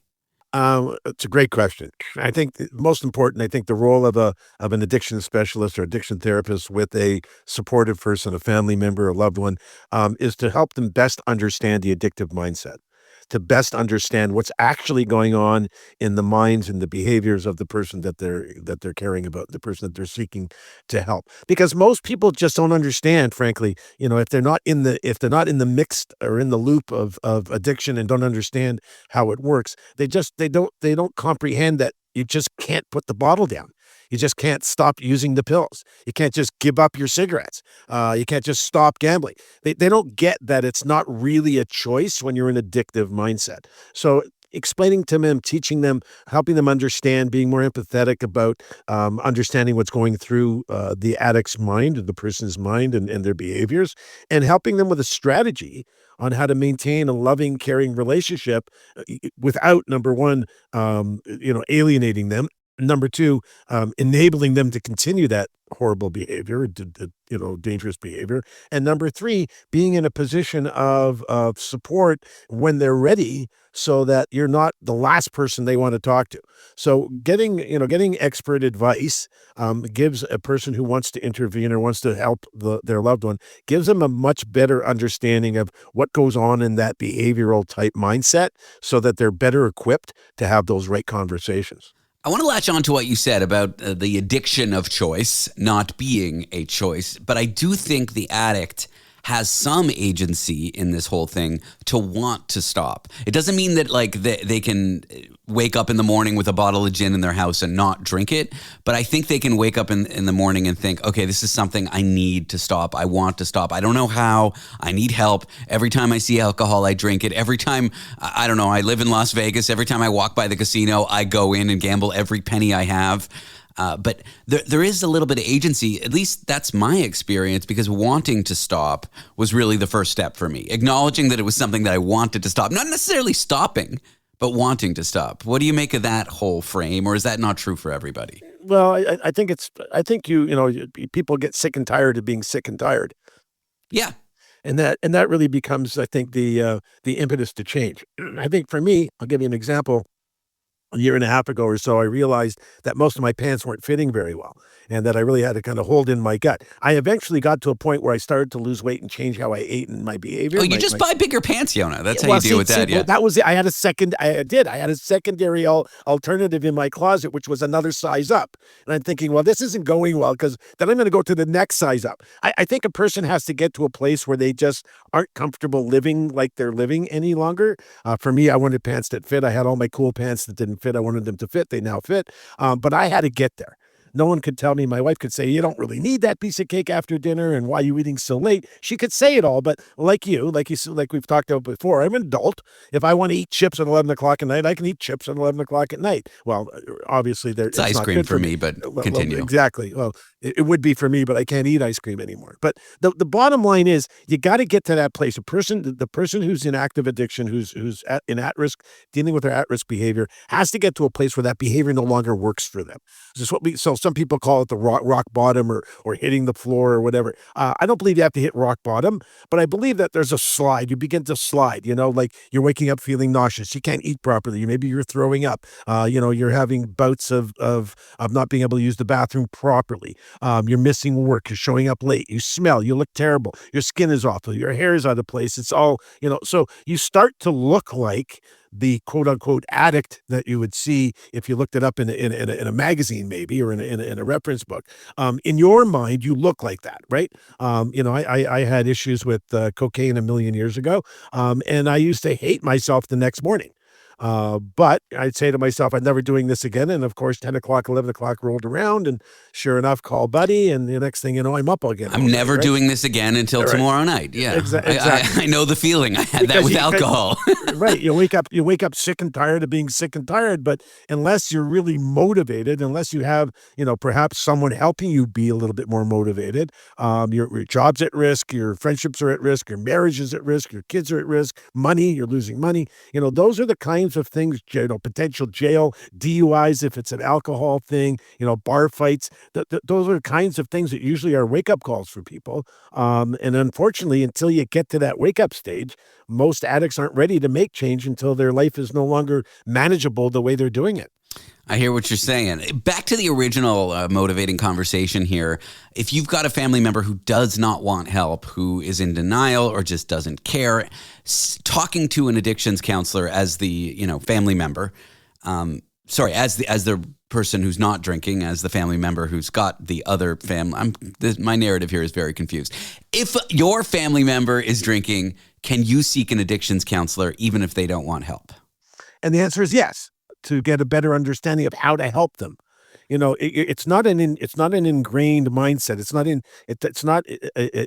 It's a great question. I think most important, the role of an addiction specialist or addiction therapist with a supportive person, a family member, a loved one, is to help them best understand the addictive mindset, to best understand what's actually going on in the minds and the behaviors of the person that they're caring about, the person that they're seeking to help. Because most people just don't understand, frankly, if they're not in the mixed or in the loop of addiction and don't understand how it works, they don't comprehend that you just can't put the bottle down. You just can't stop using the pills. You can't just give up your cigarettes. You can't just stop gambling. They don't get that it's not really a choice when you're in an addictive mindset. So explaining to them, teaching them, helping them understand, being more empathetic about understanding what's going through the addict's mind, the person's mind and their behaviors, and helping them with a strategy on how to maintain a loving, caring relationship without, number one, alienating them. Number two, enabling them to continue that horrible behavior, dangerous behavior. And number three, being in a position of support when they're ready so that you're not the last person they want to talk to. So getting expert advice gives a person who wants to intervene or wants to help their loved one, gives them a much better understanding of what goes on in that behavioral type mindset so that they're better equipped to have those right conversations. I want to latch on to what you said about the addiction of choice not being a choice, but I do think the addict has some agency in this whole thing to want to stop. It doesn't mean that they can wake up in the morning with a bottle of gin in their house and not drink it, but I think they can wake up in the morning and think, okay, this is something I need to stop. I want to stop. I don't know how. I need help. Every time I see alcohol, I drink it. Every time, I don't know, I live in Las Vegas. Every time I walk by the casino, I go in and gamble every penny I have. But there is a little bit of agency, at least that's my experience, because wanting to stop was really the first step for me. Acknowledging that it was something that I wanted to stop, not necessarily stopping, but wanting to stop. What do you make of that whole frame, or is that not true for everybody? Well, I think people get sick and tired of being sick and tired. Yeah. And that really becomes, I think, the impetus to change. I think for me, I'll give you an example. a year and a half ago or so, I realized that most of my pants weren't fitting very well and that I really had to kind of hold in my gut. I eventually got to a point where I started to lose weight and change how I ate and my behavior. Oh, you just buy bigger pants, Yonah. That's how you deal with that. Well, Yeah. that was it. I had a secondary alternative in my closet, which was another size up. And I'm thinking, well, this isn't going well because then I'm going to go to the next size up. I think a person has to get to a place where they just aren't comfortable living like they're living any longer. For me, I wanted pants that fit. I had all my cool pants that didn't fit. I wanted them to fit. They now fit. But I had to get there. No one could tell me. My wife could say, you don't really need that piece of cake after dinner, and why are you eating so late? She could say it all, but like we've talked about before, I'm an adult. If I want to eat chips at 11 o'clock at night, I can eat chips at 11 o'clock at night. Well, obviously, it's ice cream for me, but continue. Well, exactly. Well, it would be for me, but I can't eat ice cream anymore. But the bottom line is, you got to get to that place. The person who's in active addiction, who's in at risk, dealing with their at risk behavior, has to get to a place where that behavior no longer works for them. So some people call it the rock bottom or hitting the floor or whatever. I don't believe you have to hit rock bottom, but I believe that there's a slide. You begin to slide, like you're waking up feeling nauseous. You can't eat properly. Maybe you're throwing up. You're having bouts of not being able to use the bathroom properly. You're missing work. You're showing up late. You smell. You look terrible. Your skin is awful. Your hair is out of place. It's all, so you start to look like the quote unquote addict that you would see if you looked it up in a magazine, maybe, or in a reference book. In your mind, you look like that, right? I had issues with cocaine a million years ago, and I used to hate myself the next morning. But I'd say to myself, I'm never doing this again. And of course, 10 o'clock, 11 o'clock rolled around, and sure enough, call buddy. And the next thing you know, I'm up again. I'm never doing this again until tomorrow night. Yeah, exactly. I know the feeling. I had that with alcohol. Right. You wake up sick and tired of being sick and tired. But unless you're really motivated, unless you have, perhaps someone helping you be a little bit more motivated, your job's at risk, your friendships are at risk, your marriage is at risk, your kids are at risk, you're losing money. Those are the kinds of things, potential jail, DUIs if it's an alcohol thing, bar fights. Those are the kinds of things that usually are wake-up calls for people. And unfortunately, until you get to that wake-up stage, most addicts aren't ready to make change until their life is no longer manageable the way they're doing it. I hear what you're saying. Back to the original motivating conversation here. If you've got a family member who does not want help, who is in denial or just doesn't care, talking to an addictions counselor as the family member, as the person who's not drinking, as the family member who's got the other family. My narrative here is very confused. If your family member is drinking, can you seek an addictions counselor even if they don't want help? And the answer is yes, to get a better understanding of how to help them. It's not an ingrained mindset. It's not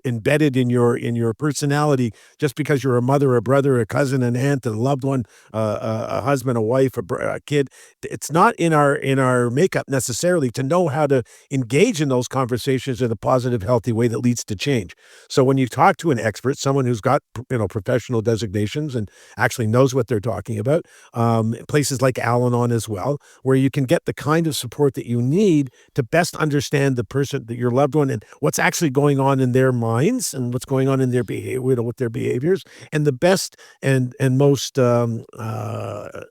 embedded in your personality just because you're a mother, a brother, a cousin, an aunt, a loved one, a husband, a wife, a kid. It's not in our makeup necessarily to know how to engage in those conversations in a positive, healthy way that leads to change. So when you talk to an expert, someone who's got professional designations and actually knows what they're talking about, places like Al-Anon as well, where you can get the kind of support that you need to best understand the person, your loved one, and what's actually going on in their minds and what's going on in their behavior, with their behaviors, and the best and most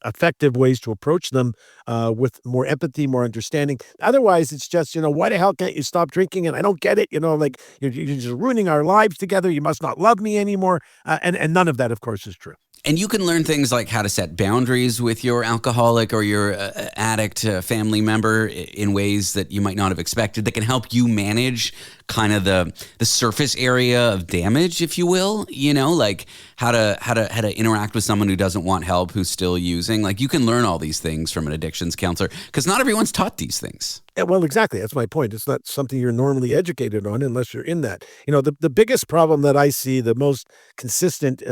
effective ways to approach them with more empathy, more understanding. Otherwise, it's just, why the hell can't you stop drinking? And I don't get it. Like you're just ruining our lives together. You must not love me anymore. And none of that, of course, is true. And you can learn things like how to set boundaries with your alcoholic or your addict family member in ways that you might not have expected, that can help you manage kind of the surface area of damage, if you will, like how to interact with someone who doesn't want help, who's still using. Like, you can learn all these things from an addictions counselor because not everyone's taught these things. Yeah, well, exactly. That's my point. It's not something you're normally educated on unless you're in that. The biggest problem that I see, the most consistent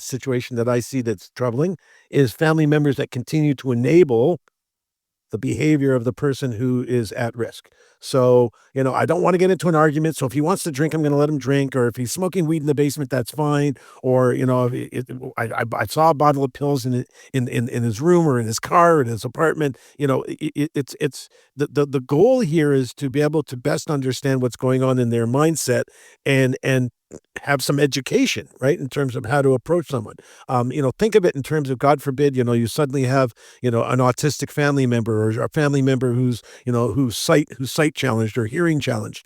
situation that I see that's troubling, is family members that continue to enable the behavior of the person who is at risk. So, I don't want to get into an argument. So if he wants to drink, I'm going to let him drink. Or if he's smoking weed in the basement, that's fine. Or, I saw a bottle of pills in his room or in his car or in his apartment. It's the goal here is to be able to best understand what's going on in their mindset and have some education, right, in terms of how to approach someone. Think of it in terms of, God forbid, you suddenly have, an autistic family member or a family member who's sight challenged or hearing challenged.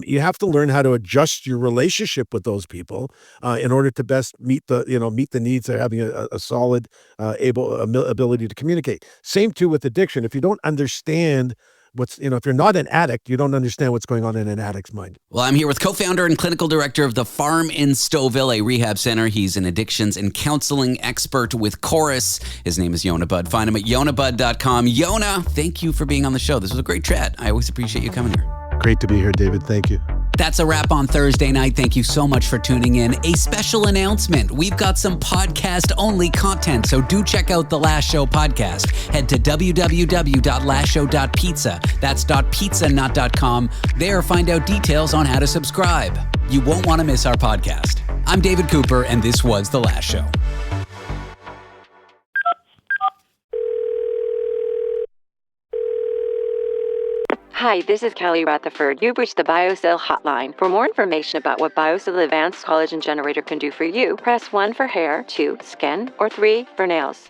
You have to learn how to adjust your relationship with those people in order to best meet the needs of having a solid ability to communicate. Same too with addiction. If you don't understand if you're not an addict, you don't understand what's going on in an addict's mind. Well, I'm here with co-founder and clinical director of the Farm in Stouffville, a rehab center. He's an addictions and counseling expert with Chorus. His name is Yonah Budd. Find him at yonahbudd.com. Yonah, thank you for being on the show. This was a great chat. I always appreciate you coming here. Great to be here, David. Thank you. That's a wrap on Thursday night. Thank you so much for tuning in. A special announcement. We've got some podcast-only content, so do check out The Last Show podcast. Head to www.lastshow.pizza. That's .pizza, not .com. There, find out details on how to subscribe. You won't want to miss our podcast. I'm David Cooper, and this was The Last Show. Hi, this is Kelly Rutherford. You've reached the BioCell hotline. For more information about what BioCell Advanced Collagen Generator can do for you, press 1 for hair, 2, skin, or 3 for nails.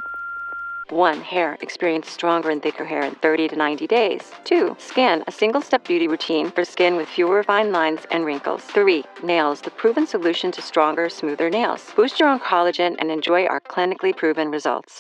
1. Hair. Experience stronger and thicker hair in 30 to 90 days. 2. Skin. A single-step beauty routine for skin with fewer fine lines and wrinkles. 3. Nails. The proven solution to stronger, smoother nails. Boost your own collagen and enjoy our clinically proven results.